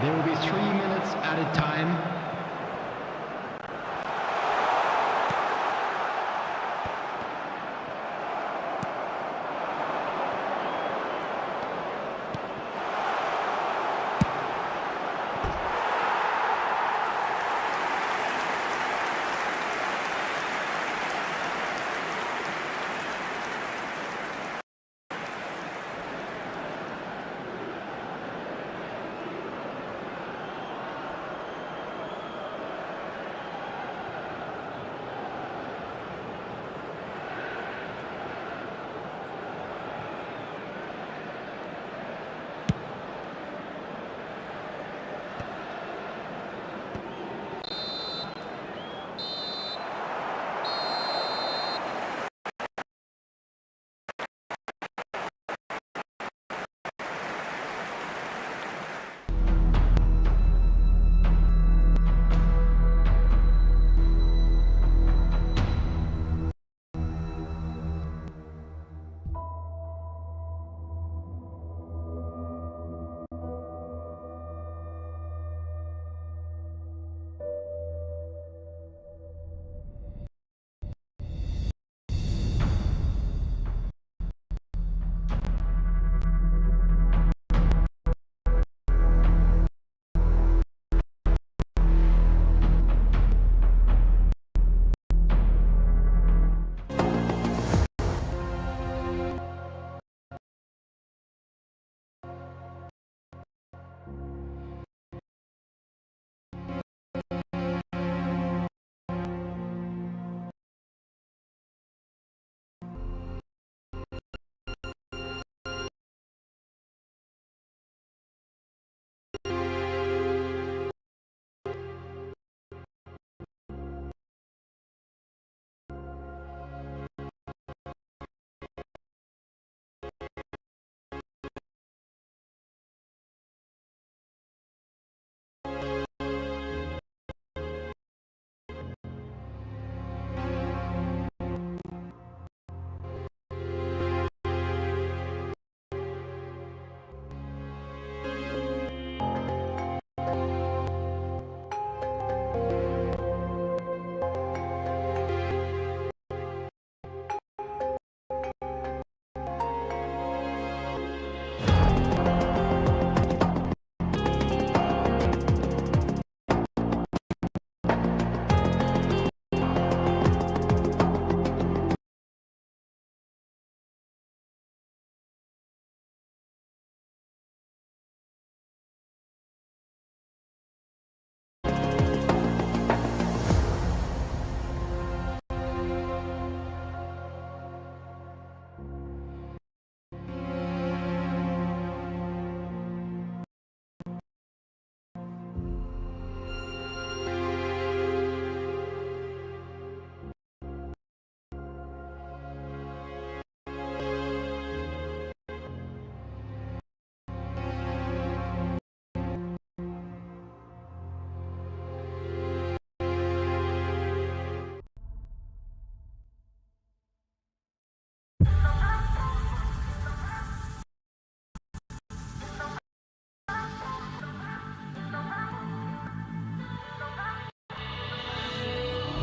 There will be 3 minutes added time.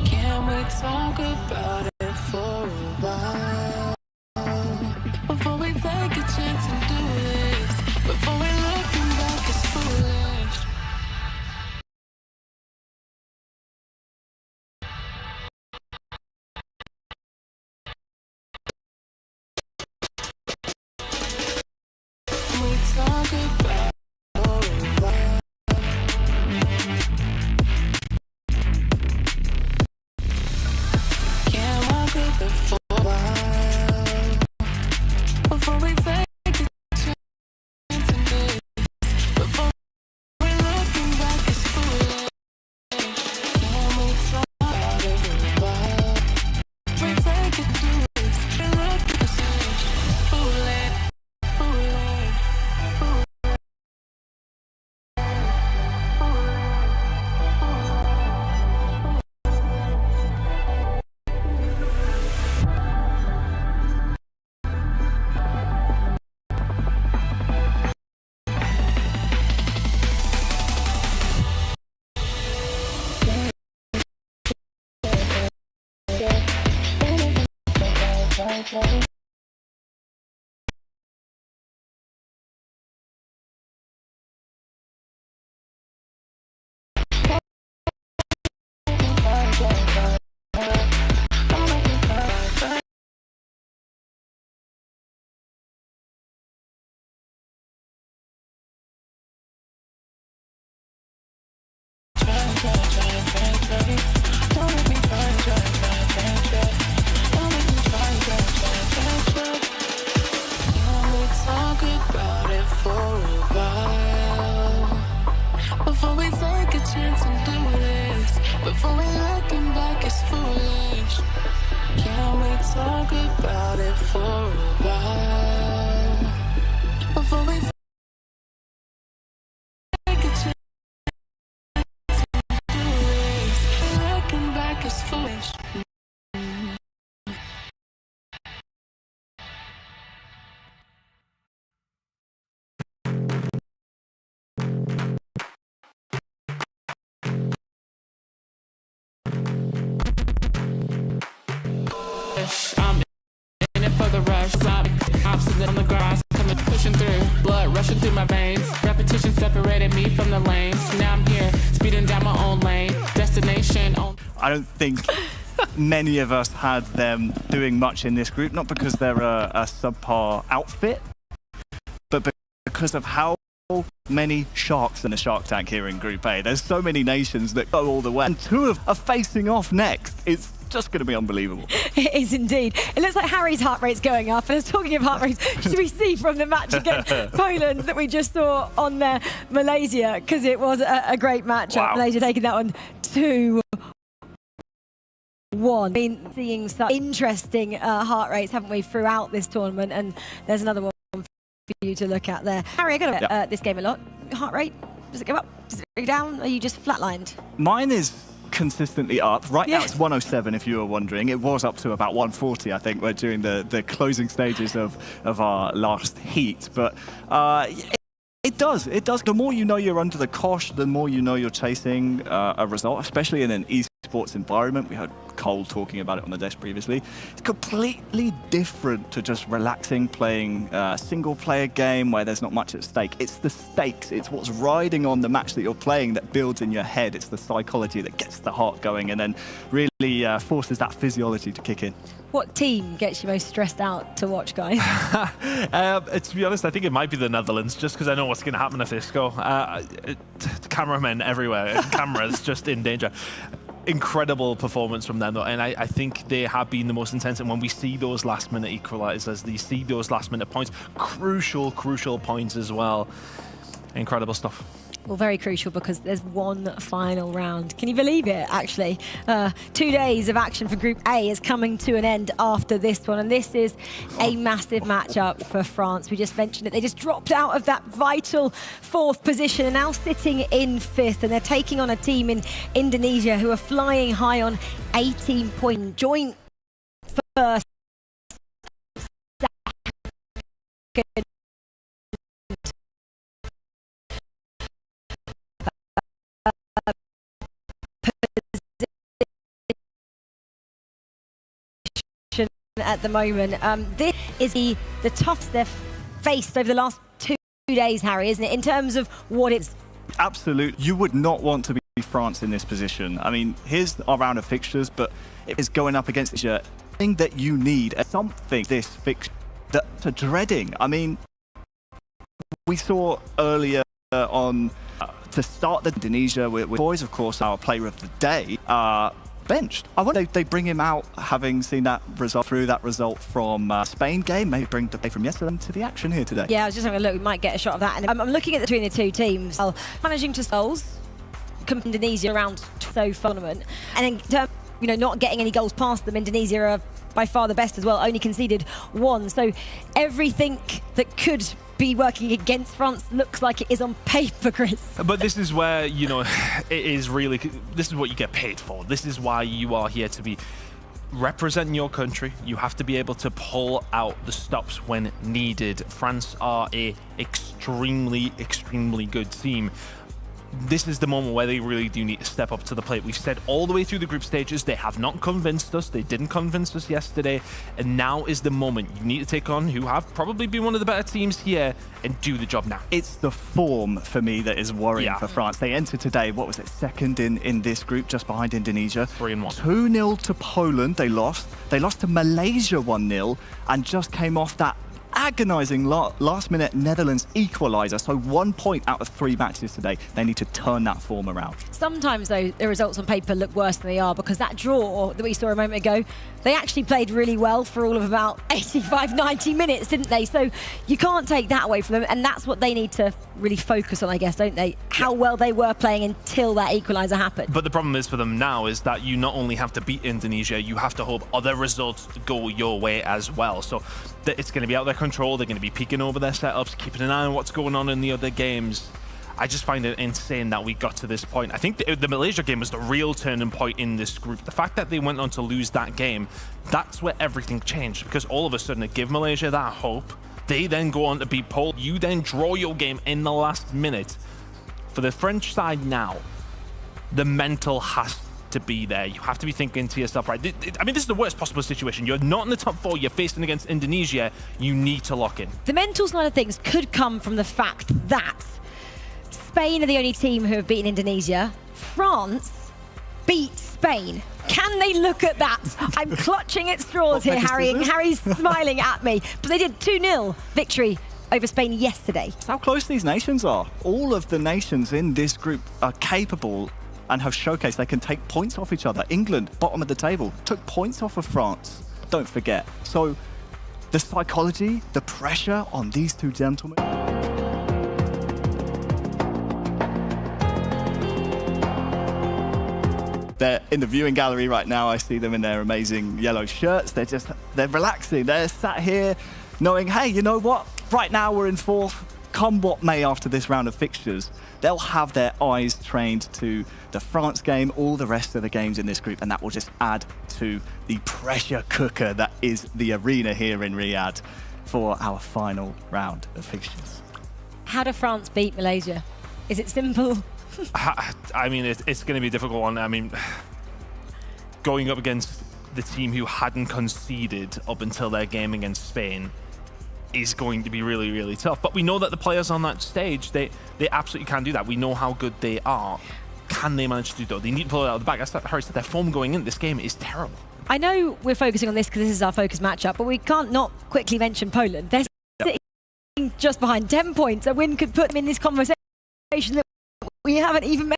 Can we talk about it for a while? Before we take a chance and do this, before we looking back as foolish. Can we talk about it for a while? Can't walk with it for a while. Before we take a chance and do this, before we looking back, it's foolish. Can we talk about it for a while? Before we take a chance and do this, looking back, it's foolish. I'm in it for the rush. I'm sitting on the grass, coming pushing through, blood rushing through my veins. Repetition separated me from the lanes. Now I'm here, speeding down my own lane. Destination on. I don't think many of us had them doing much in this group, not because they're a subpar outfit, but because of how many sharks in the Shark Tank here in Group A. There's so many nations that go all the way, and two are facing off next. It's just going to be unbelievable. It is indeed. It looks like Harry's heart rate's going up. And as talking of heart rates, should we see from the match against Poland that we just saw on there, Malaysia, because it was a great matchup. Wow. Malaysia taking that one 2-1. I mean, seeing such interesting heart rates, haven't we, throughout this tournament? And there's another one for you to look at there. Harry, I got to this game a lot. Heart rate, does it go up? Does it go down? Are you just flatlined? Mine is consistently up. Right now it's 107 if you were wondering. It was up to about 140 I think during the closing stages of our last heat, but it does. The more you know you're under the cosh, the more you know you're chasing a result, especially in an esports environment. We heard Cole talking about it on the desk previously. It's completely different to just relaxing, playing a single-player game where there's not much at stake. It's the stakes. It's what's riding on the match that you're playing that builds in your head. It's the psychology that gets the heart going and then really forces that physiology to kick in. What team gets you most stressed out to watch, guys? To be honest, I think it might be the Netherlands, just because I know what's going to happen if they score. Cameramen everywhere. Cameras just in danger. Incredible performance from them, though, and I think they have been the most intense. And when we see those last-minute equalizers, they see those last-minute points, crucial points as well. Incredible stuff. Well, very crucial because there's one final round. Can you believe it, actually? 2 days of action for Group A is coming to an end after this one, and this is a massive matchup for France. We just mentioned it. They just dropped out of that vital 4th position and now sitting in 5th, and they're taking on a team in Indonesia who are flying high on 18 points. Joint first. At the moment, this is the toughest they've faced over the last 2 days, Harry, isn't it, in terms of what it's... Absolutely. You would not want to be France in this position. I mean, here's our round of fixtures, but it is going up against the thing that you need, something this fixture that's a dreading. I mean, we saw earlier on to start the Indonesia with boys, of course, our player of the day, benched. I wonder if they bring him out, having seen that result from Spain game, maybe bring the play from yesterday to the action here today. Yeah, I was just having a look. We might get a shot of that. And I'm looking at between the two teams. Managing to goals, Indonesia around so far tournament, and in terms, not getting any goals past them, Indonesia are by far the best as well. Only conceded 1. So everything that could be working against France looks like it is on paper, Chris. But this is where, it is really, this is what you get paid for. This is why you are here to be representing your country. You have to be able to pull out the stops when needed. France are a extremely good team. this is the moment where they really do need to step up to the plate. We've said all the way through the group stages, they have not convinced us. They didn't convince us yesterday. And now is the moment. You need to take on who have probably been one of the better teams here and do the job now. It's the form for me that is worrying for France. They entered today, what was it, second in this group, just behind Indonesia. 3-1. 2-0 to Poland, they lost. They lost to Malaysia 1-0 and just came off that agonizing last-minute Netherlands equaliser. So 1 point out of 3 matches today. They need to turn that form around. Sometimes, though, the results on paper look worse than they are, because that draw that we saw a moment ago, they actually played really well for all of about 85, 90 minutes, didn't they? So you can't take that away from them, and that's what they need to really focus on, I guess, don't they? How well they were playing until that equaliser happened. But the problem is for them now is that you not only have to beat Indonesia, you have to hope other results go your way as well. So it's going to be out of their control. They're going to be peeking over their setups, keeping an eye on what's going on in the other games. I just find it insane that we got to this point. I think the Malaysia game was the real turning point in this group. The fact that they went on to lose that game, that's where everything changed, because all of a sudden it gave Malaysia that hope. They then go on to beat Poland. You then draw your game in the last minute. For the French side now, the mental has to be there. You have to be thinking to yourself, right, I mean, this is the worst possible situation. You're not in the top 4, you're facing against Indonesia, you need to lock in. The mental side of things could come from the fact that Spain are the only team who have beaten Indonesia. France beat Spain. Can they look at that? I'm clutching at straws here, Harry, and Harry's smiling at me. But they did 2-0 victory over Spain yesterday. That's how close these nations are. All of the nations in this group are capable and have showcased they can take points off each other. England, bottom of the table, took points off of France. Don't forget. So the psychology, the pressure on these two gentlemen. They're in the viewing gallery right now. I see them in their amazing yellow shirts. They're relaxing. They're sat here knowing, hey, you know what? Right now we're in 4th. Come what may after this round of fixtures, they'll have their eyes trained to the France game, all the rest of the games in this group, and that will just add to the pressure cooker that is the arena here in Riyadh for our final round of fixtures. How do France beat Malaysia? Is it simple? I mean, it's going to be a difficult one. I mean, going up against the team who hadn't conceded up until their game against Spain is going to be really, really tough. But we know that the players on that stage, they absolutely can do that. We know how good they are. Can they manage to do that? They need to pull it out of the bag. As Harry said, their form going in this game is terrible. I know we're focusing on this because this is our focus matchup, but we can't not quickly mention Poland. They're sitting just behind 10 points. A win could put them in this conversation that we haven't even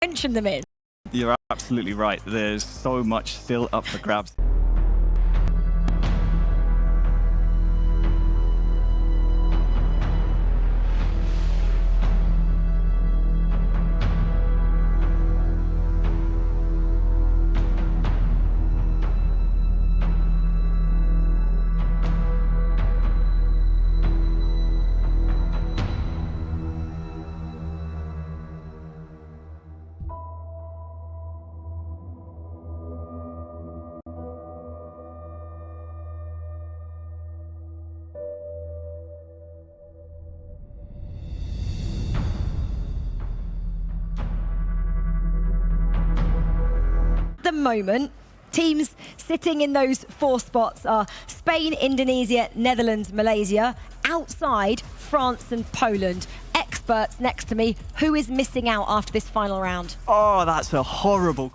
mentioned them in. You're absolutely right. There's so much still up for grabs. The moment, teams sitting in those 4 spots are Spain, Indonesia, Netherlands, Malaysia. Outside, France and Poland. Experts next to me, who is missing out after this final round? Oh, that's a horrible...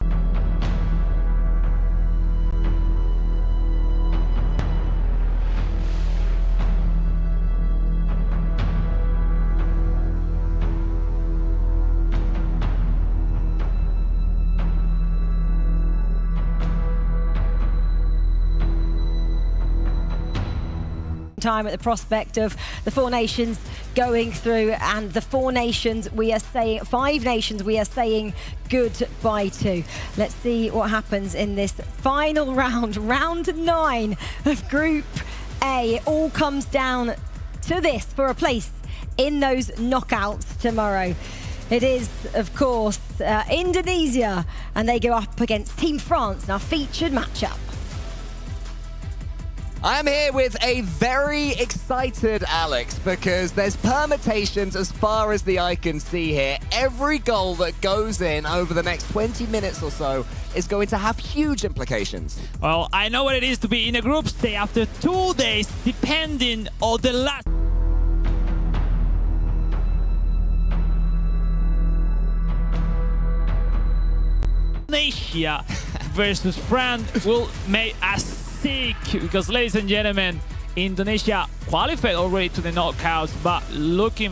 time at the prospect of the 4 nations going through, and the 4 nations we are saying, 5 nations we are saying goodbye to. Let's see what happens in this final round, round 9 of Group A. It all comes down to this for a place in those knockouts tomorrow. It is, of course, Indonesia, and they go up against Team France in our featured matchup. I'm here with a very excited Alex because there's permutations as far as the eye can see here. Every goal that goes in over the next 20 minutes or so is going to have huge implications. Well, I know what it is to be in a group stage after 2 days, depending on the last. Indonesia versus France will make us sick because, ladies and gentlemen, Indonesia qualified already to the knockouts, but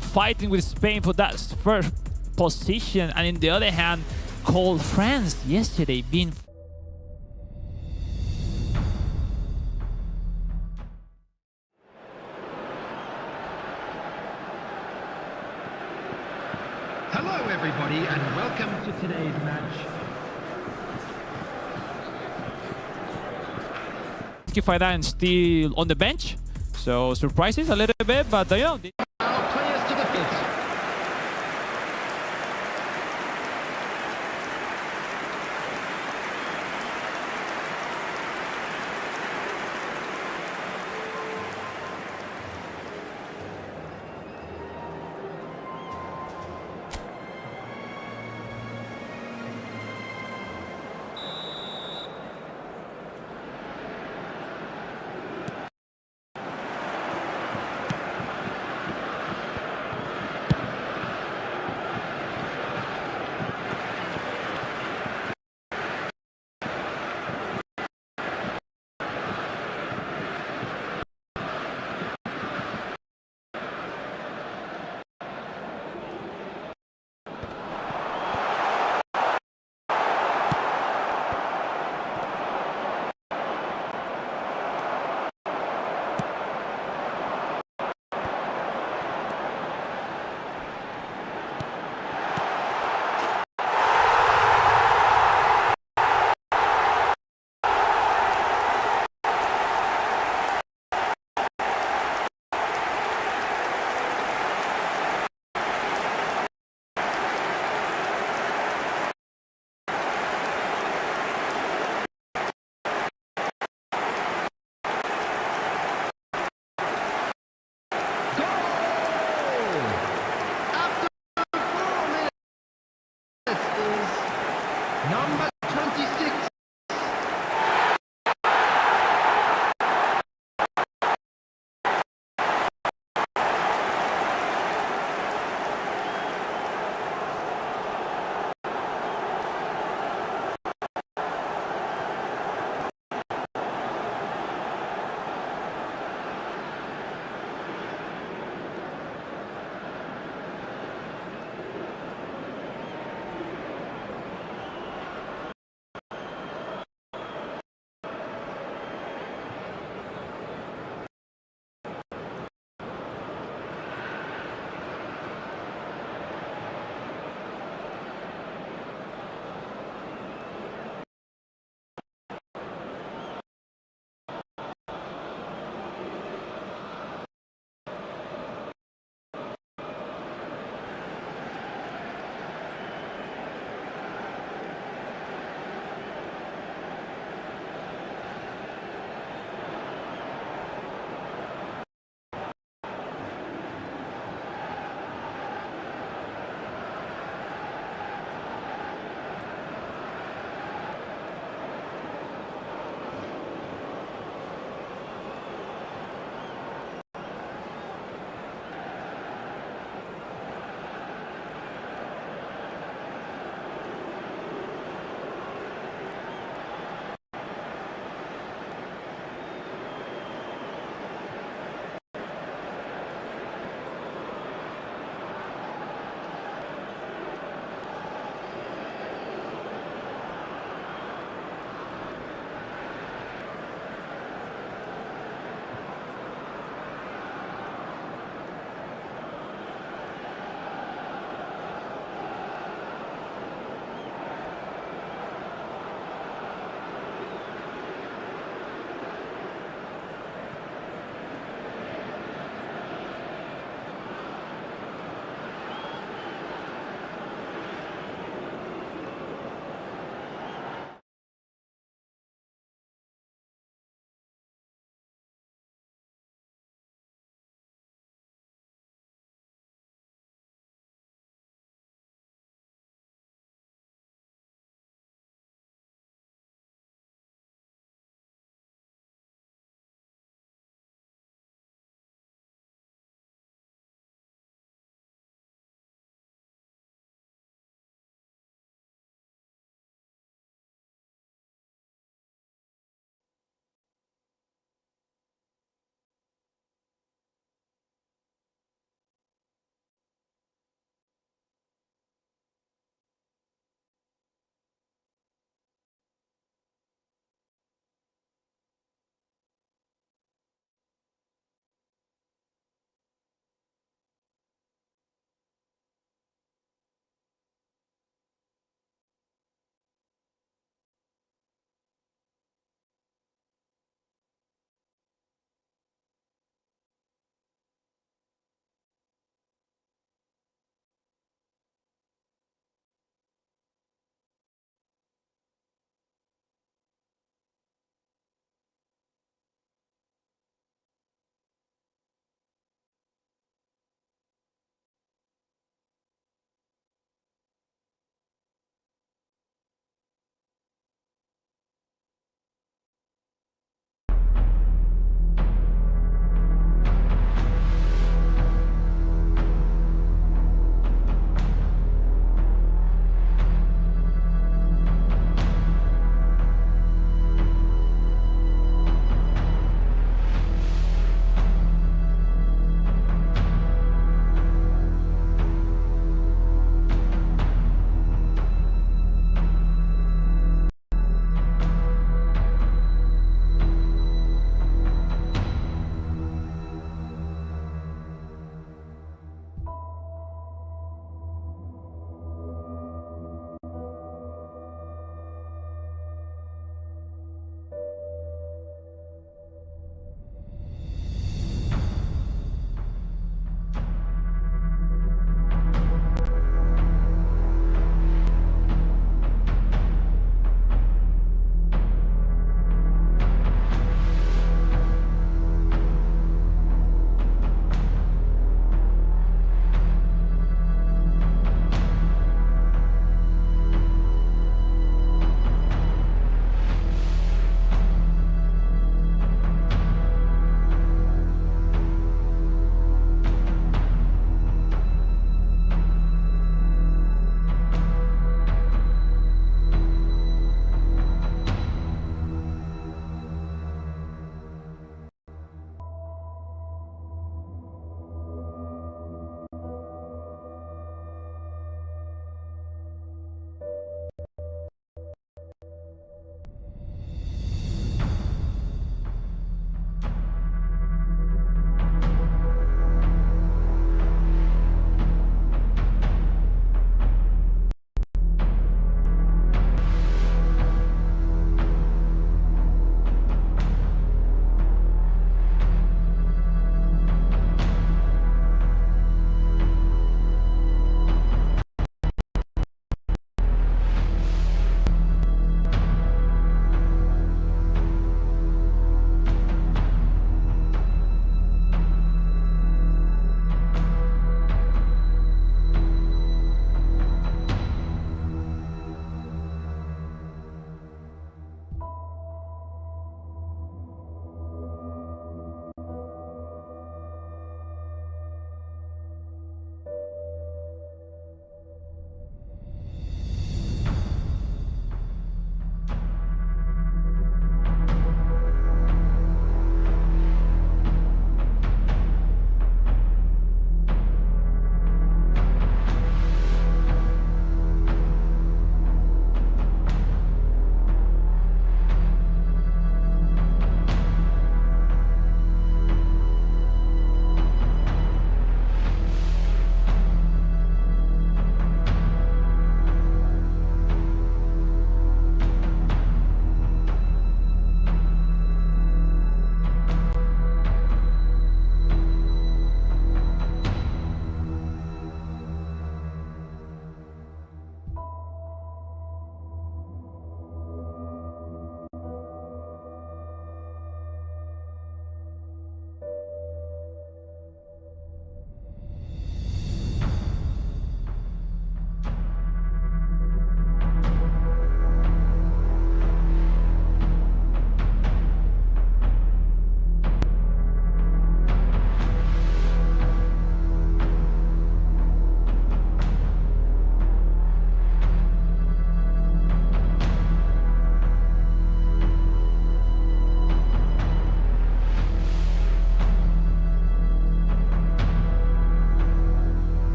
fighting with Spain for that first position, and in the other hand, called France yesterday being. Hello, everybody, and welcome to today's match. Fighter still on the bench, so surprises a little bit, but you know. Players to the pitch.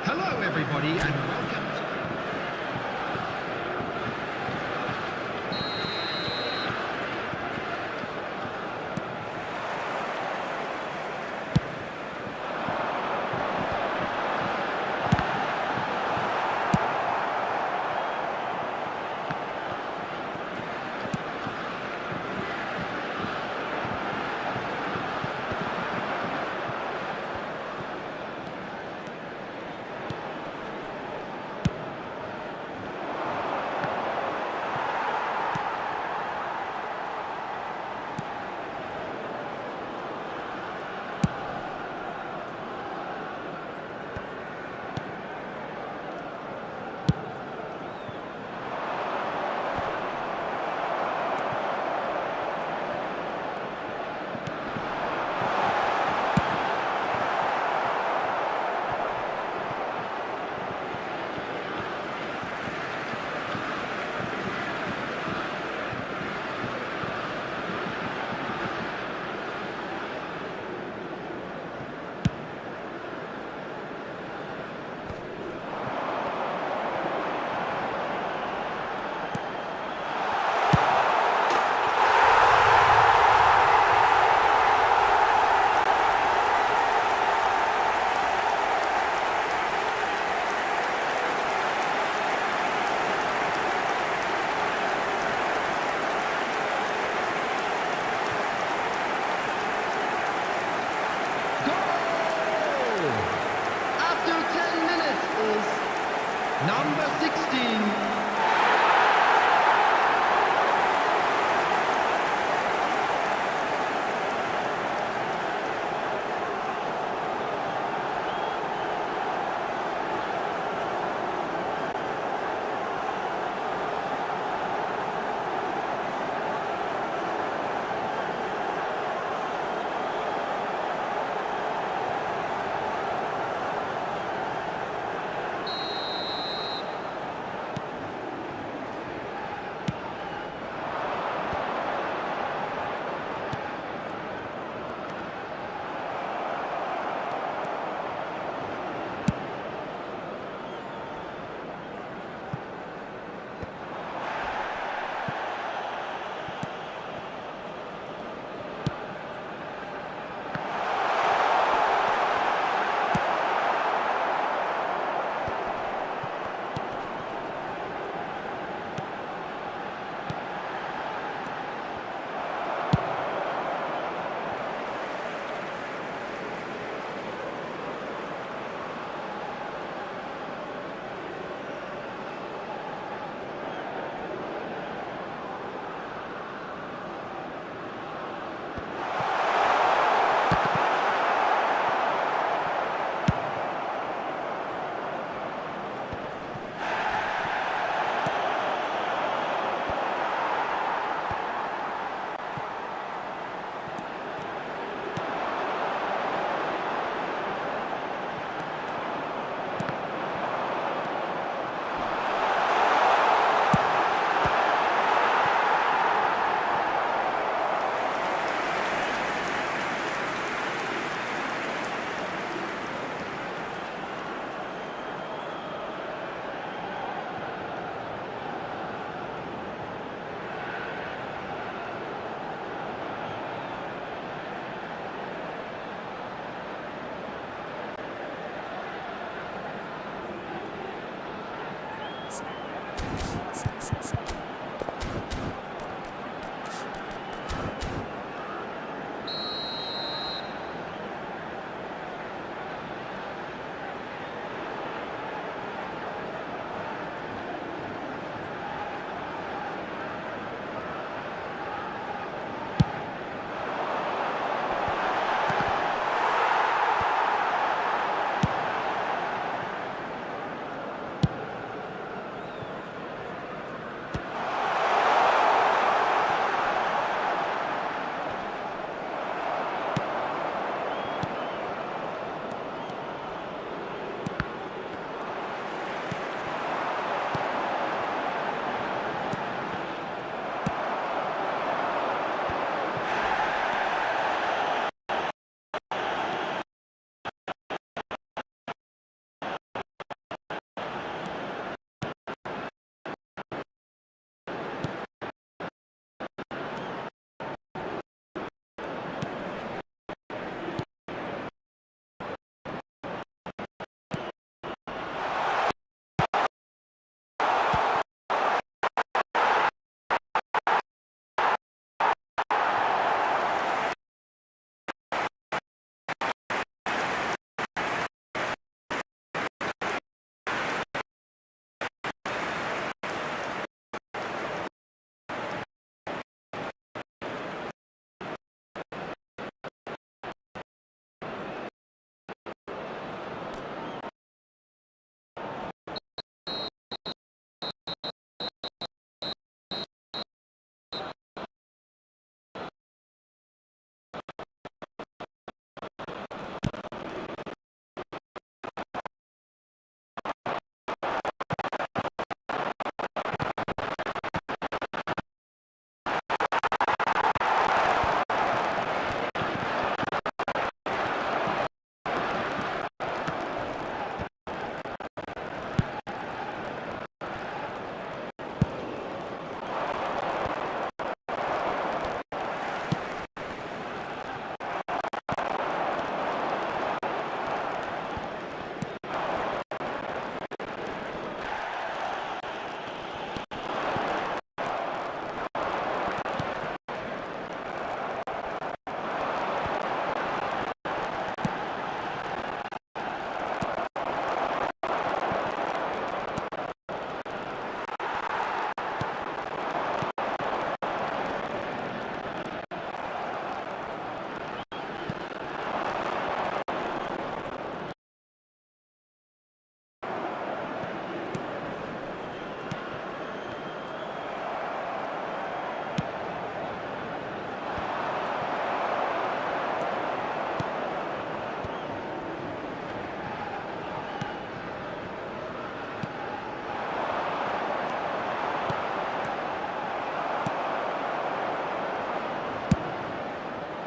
Hello, everybody, and welcome to... Number 16.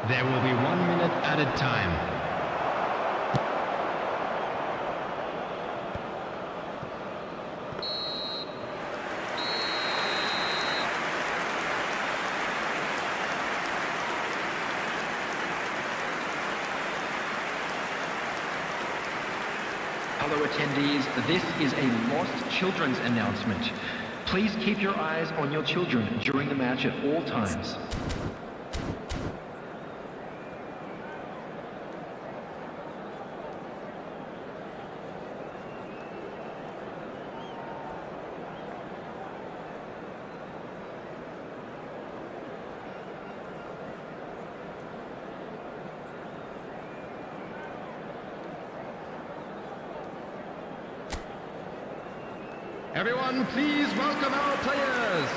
There will be 1 minute added time. Hello attendees, this is a Lost Children's announcement. Please keep your eyes on your children during the match at all times. Everyone, please welcome our players.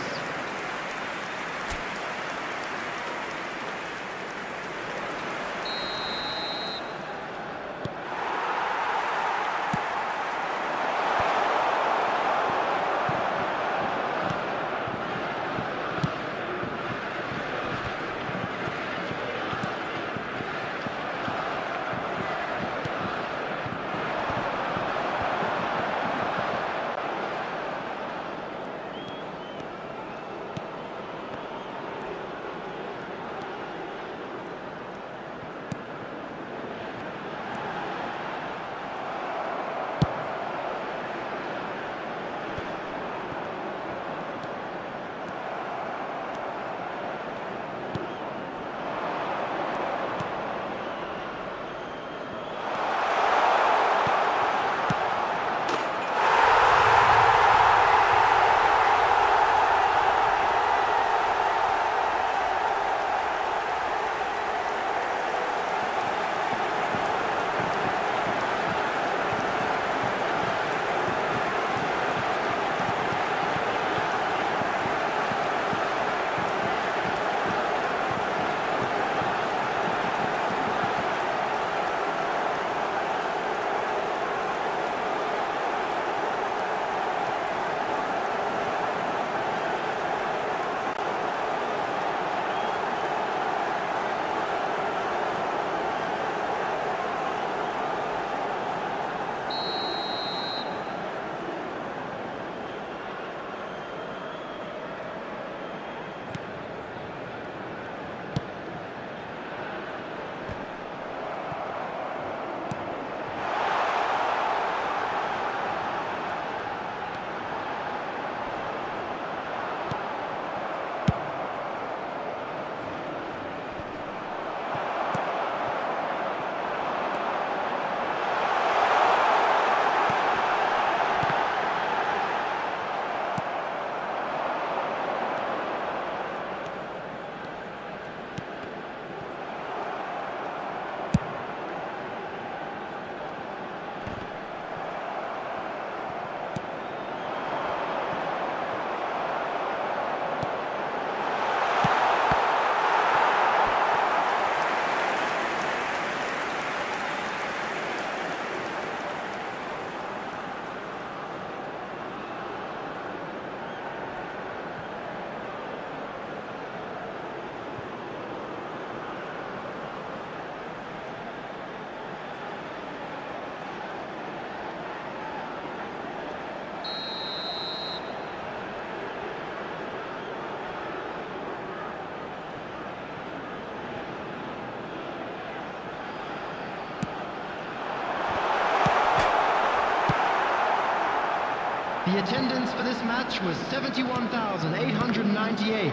The attendance for this match was 71,898.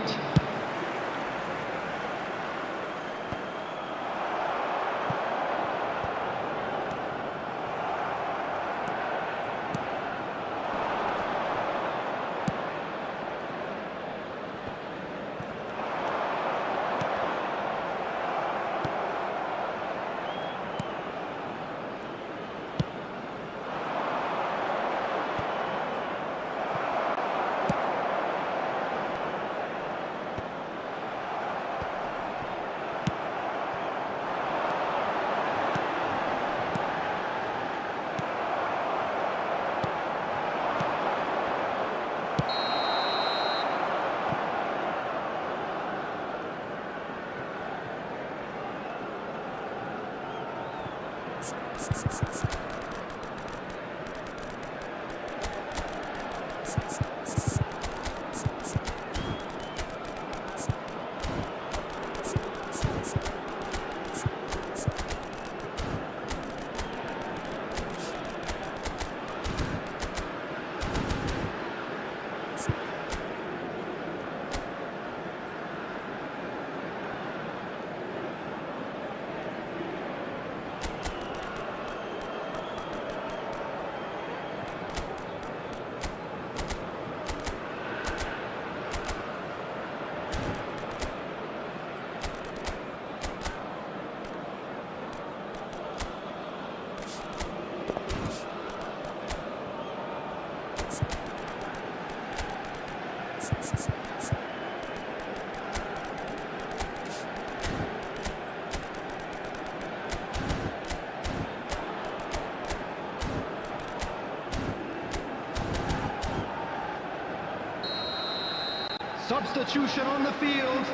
Substitution on the field.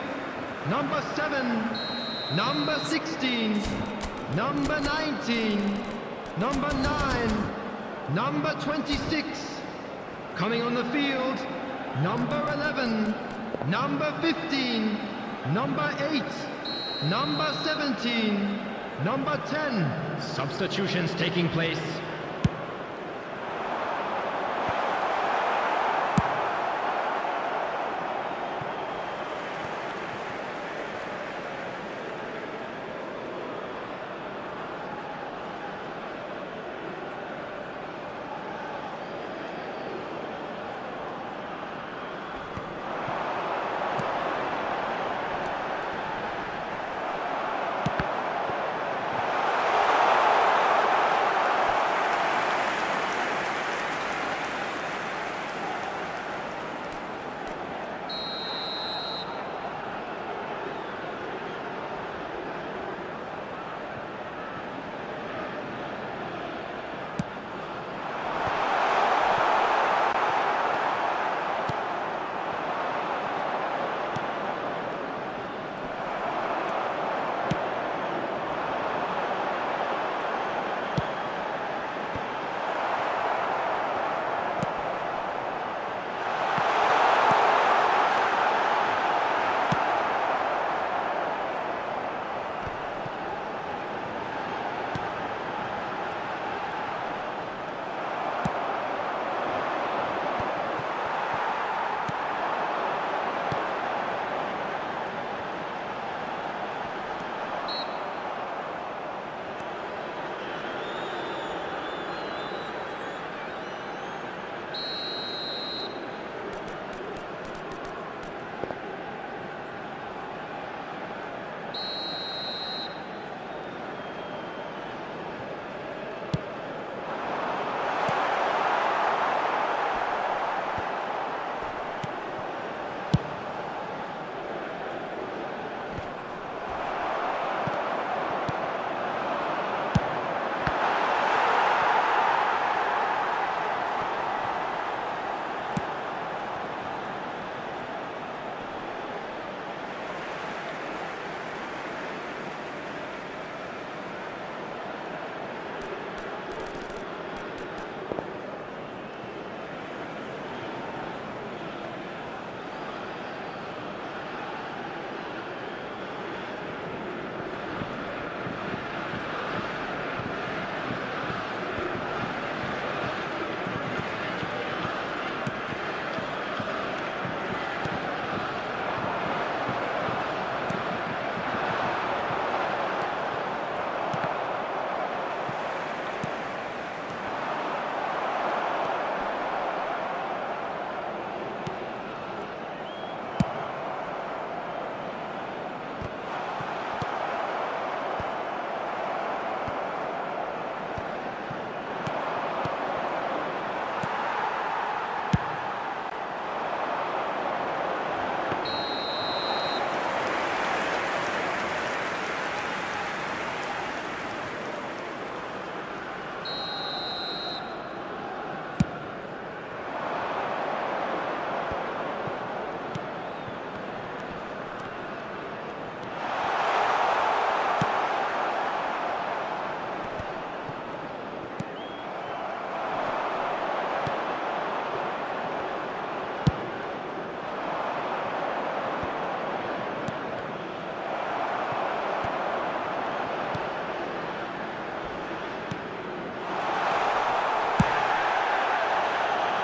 Number 7, number 16, number 19, number 9, number 26. Coming on the field, number 11, number 15, number 8, number 17, number 10. Substitutions taking place.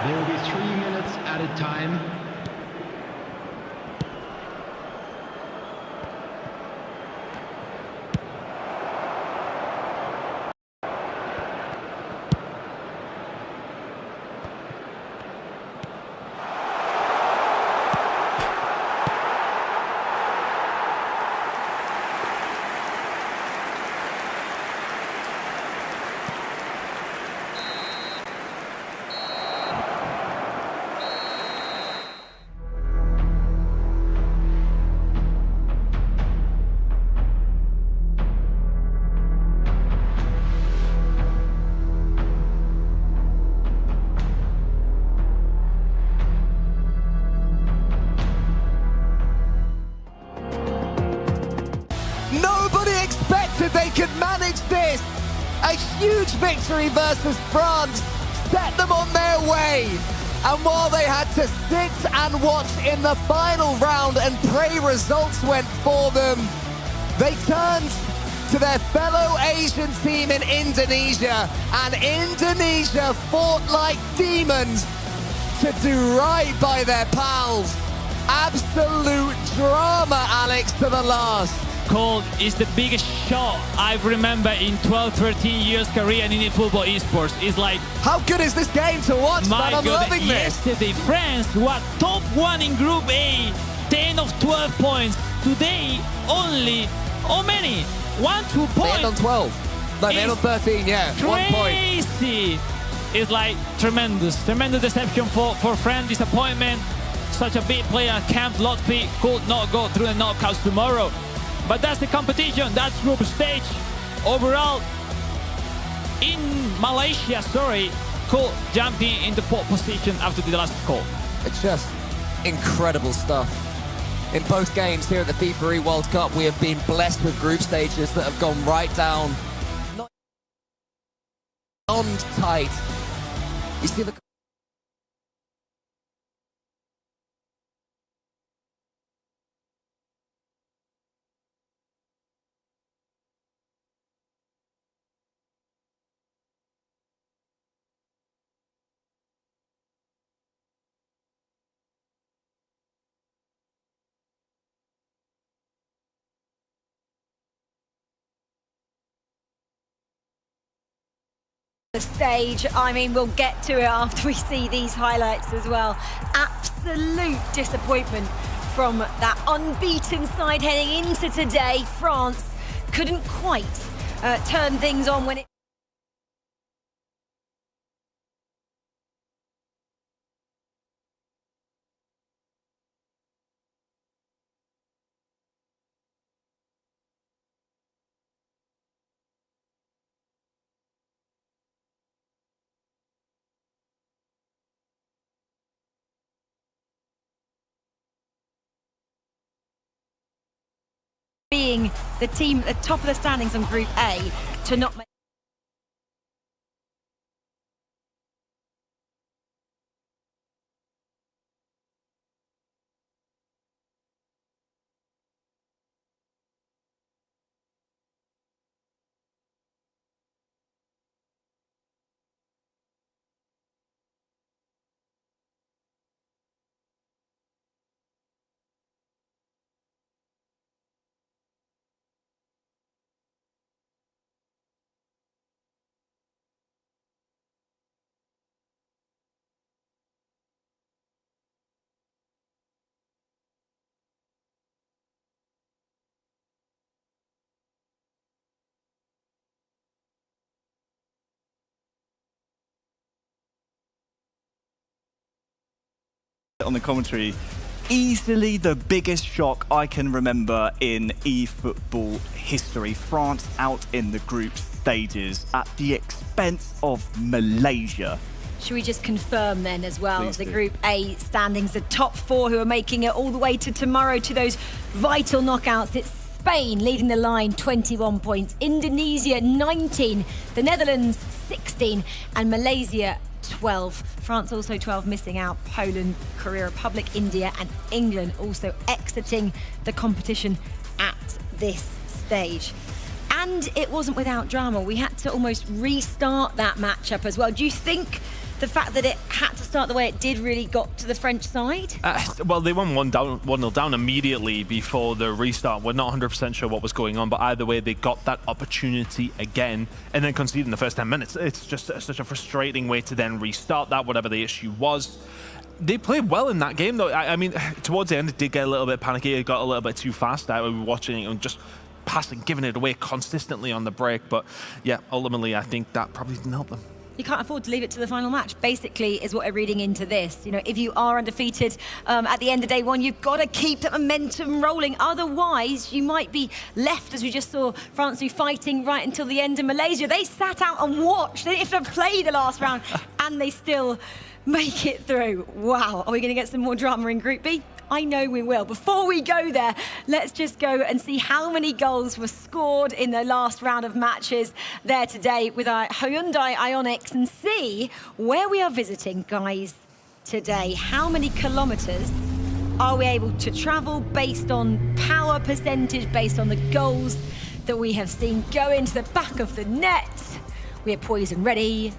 There will be 3 minutes added time. Nobody expected they could manage this. A huge victory versus France set them on their way. And while they had to sit and watch in the final round and pray results went for them, they turned to their fellow Asian team in Indonesia, and Indonesia fought like demons to do right by their pals. Absolute drama, Alex, to the last. Cole is the biggest shot I remember in 12, 13 years career in eFootball esports. It's like, how good is this game to watch, man? I'm loving this. Yesterday, France were top 1 in Group A, 10 of 12 points. Today, only, how many? 1, 2 points. They end on 12. No, they end on 13, yeah. Crazy. 1 point. It's like tremendous deception for France, disappointment. Such a big player, Camp Lotfi, could not go through the knockouts tomorrow. But that's the competition, that's group stage. Overall, in Malaysia, Cole jumping in the 4th position after the last call. It's just incredible stuff. In both games here at the FIFAe World Cup, we have been blessed with group stages that have gone right down, not on tight. You see the stage. I mean, we'll get to it after we see these highlights as well. Absolute disappointment from that unbeaten side heading into today. France couldn't quite turn things on when it being the team at the top of the standings on Group A to not make on the commentary, easily the biggest shock I can remember in eFootball history. France out in the group stages at the expense of Malaysia. Should we just confirm then as well Please the do. Group A standings, the top 4 who are making it all the way to tomorrow to those vital knockouts. It's Spain leading the line, 21 points, Indonesia 19, the Netherlands 16 and Malaysia 12. France also 12, missing out Poland, Korea Republic, India and England also exiting the competition at this stage. And it wasn't without drama. We had to almost restart that matchup as well. Do you think the fact that it had to start the way it did really got to the French side? Well, they won 1-0 down immediately before the restart. We're not 100% sure what was going on, but either way, they got that opportunity again and then conceded in the first 10 minutes. It's just such a frustrating way to then restart that, whatever the issue was. They played well in that game, though. I mean, towards the end, it did get a little bit panicky. It got a little bit too fast. We were watching it and just passing, giving it away consistently on the break. But yeah, ultimately, I think that probably didn't help them. You can't afford to leave it to the final match, basically, is what we're reading into this. You know, if you are undefeated at the end of day one, you've got to keep that momentum rolling. Otherwise, you might be left, as we just saw France fighting right until the end of Malaysia. They sat out and watched. They didn't have to play the last round, and they still make it through. Wow. Are we going to get some more drama in Group B? I know we will. Before we go there, let's just go and see how many goals were scored in the last round of matches there today with our Hyundai Ioniqs and see where we are visiting, guys, today. How many kilometres are we able to travel based on power percentage, based on the goals that we have seen go into the back of the net? We are poised and ready.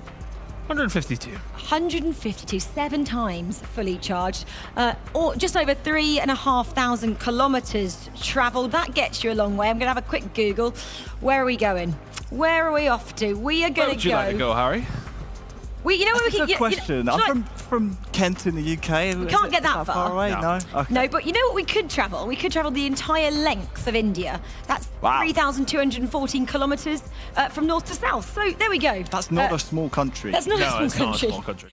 152. 152, 7 times fully charged, or just over 3,500 kilometres travelled. That gets you a long way. I'm going to have a quick Google. Where are we going? Where are we off to? We are going to go. Where would you like to go, Harry? You know, That's a good question. I'm from Kent in the UK. We can't get that far away. No. Okay. No, but you know what we could travel? We could travel the entire length of India. That's 3,214 kilometres from north to south. So there we go. That's not a small country. That's not a small country. Not a small country.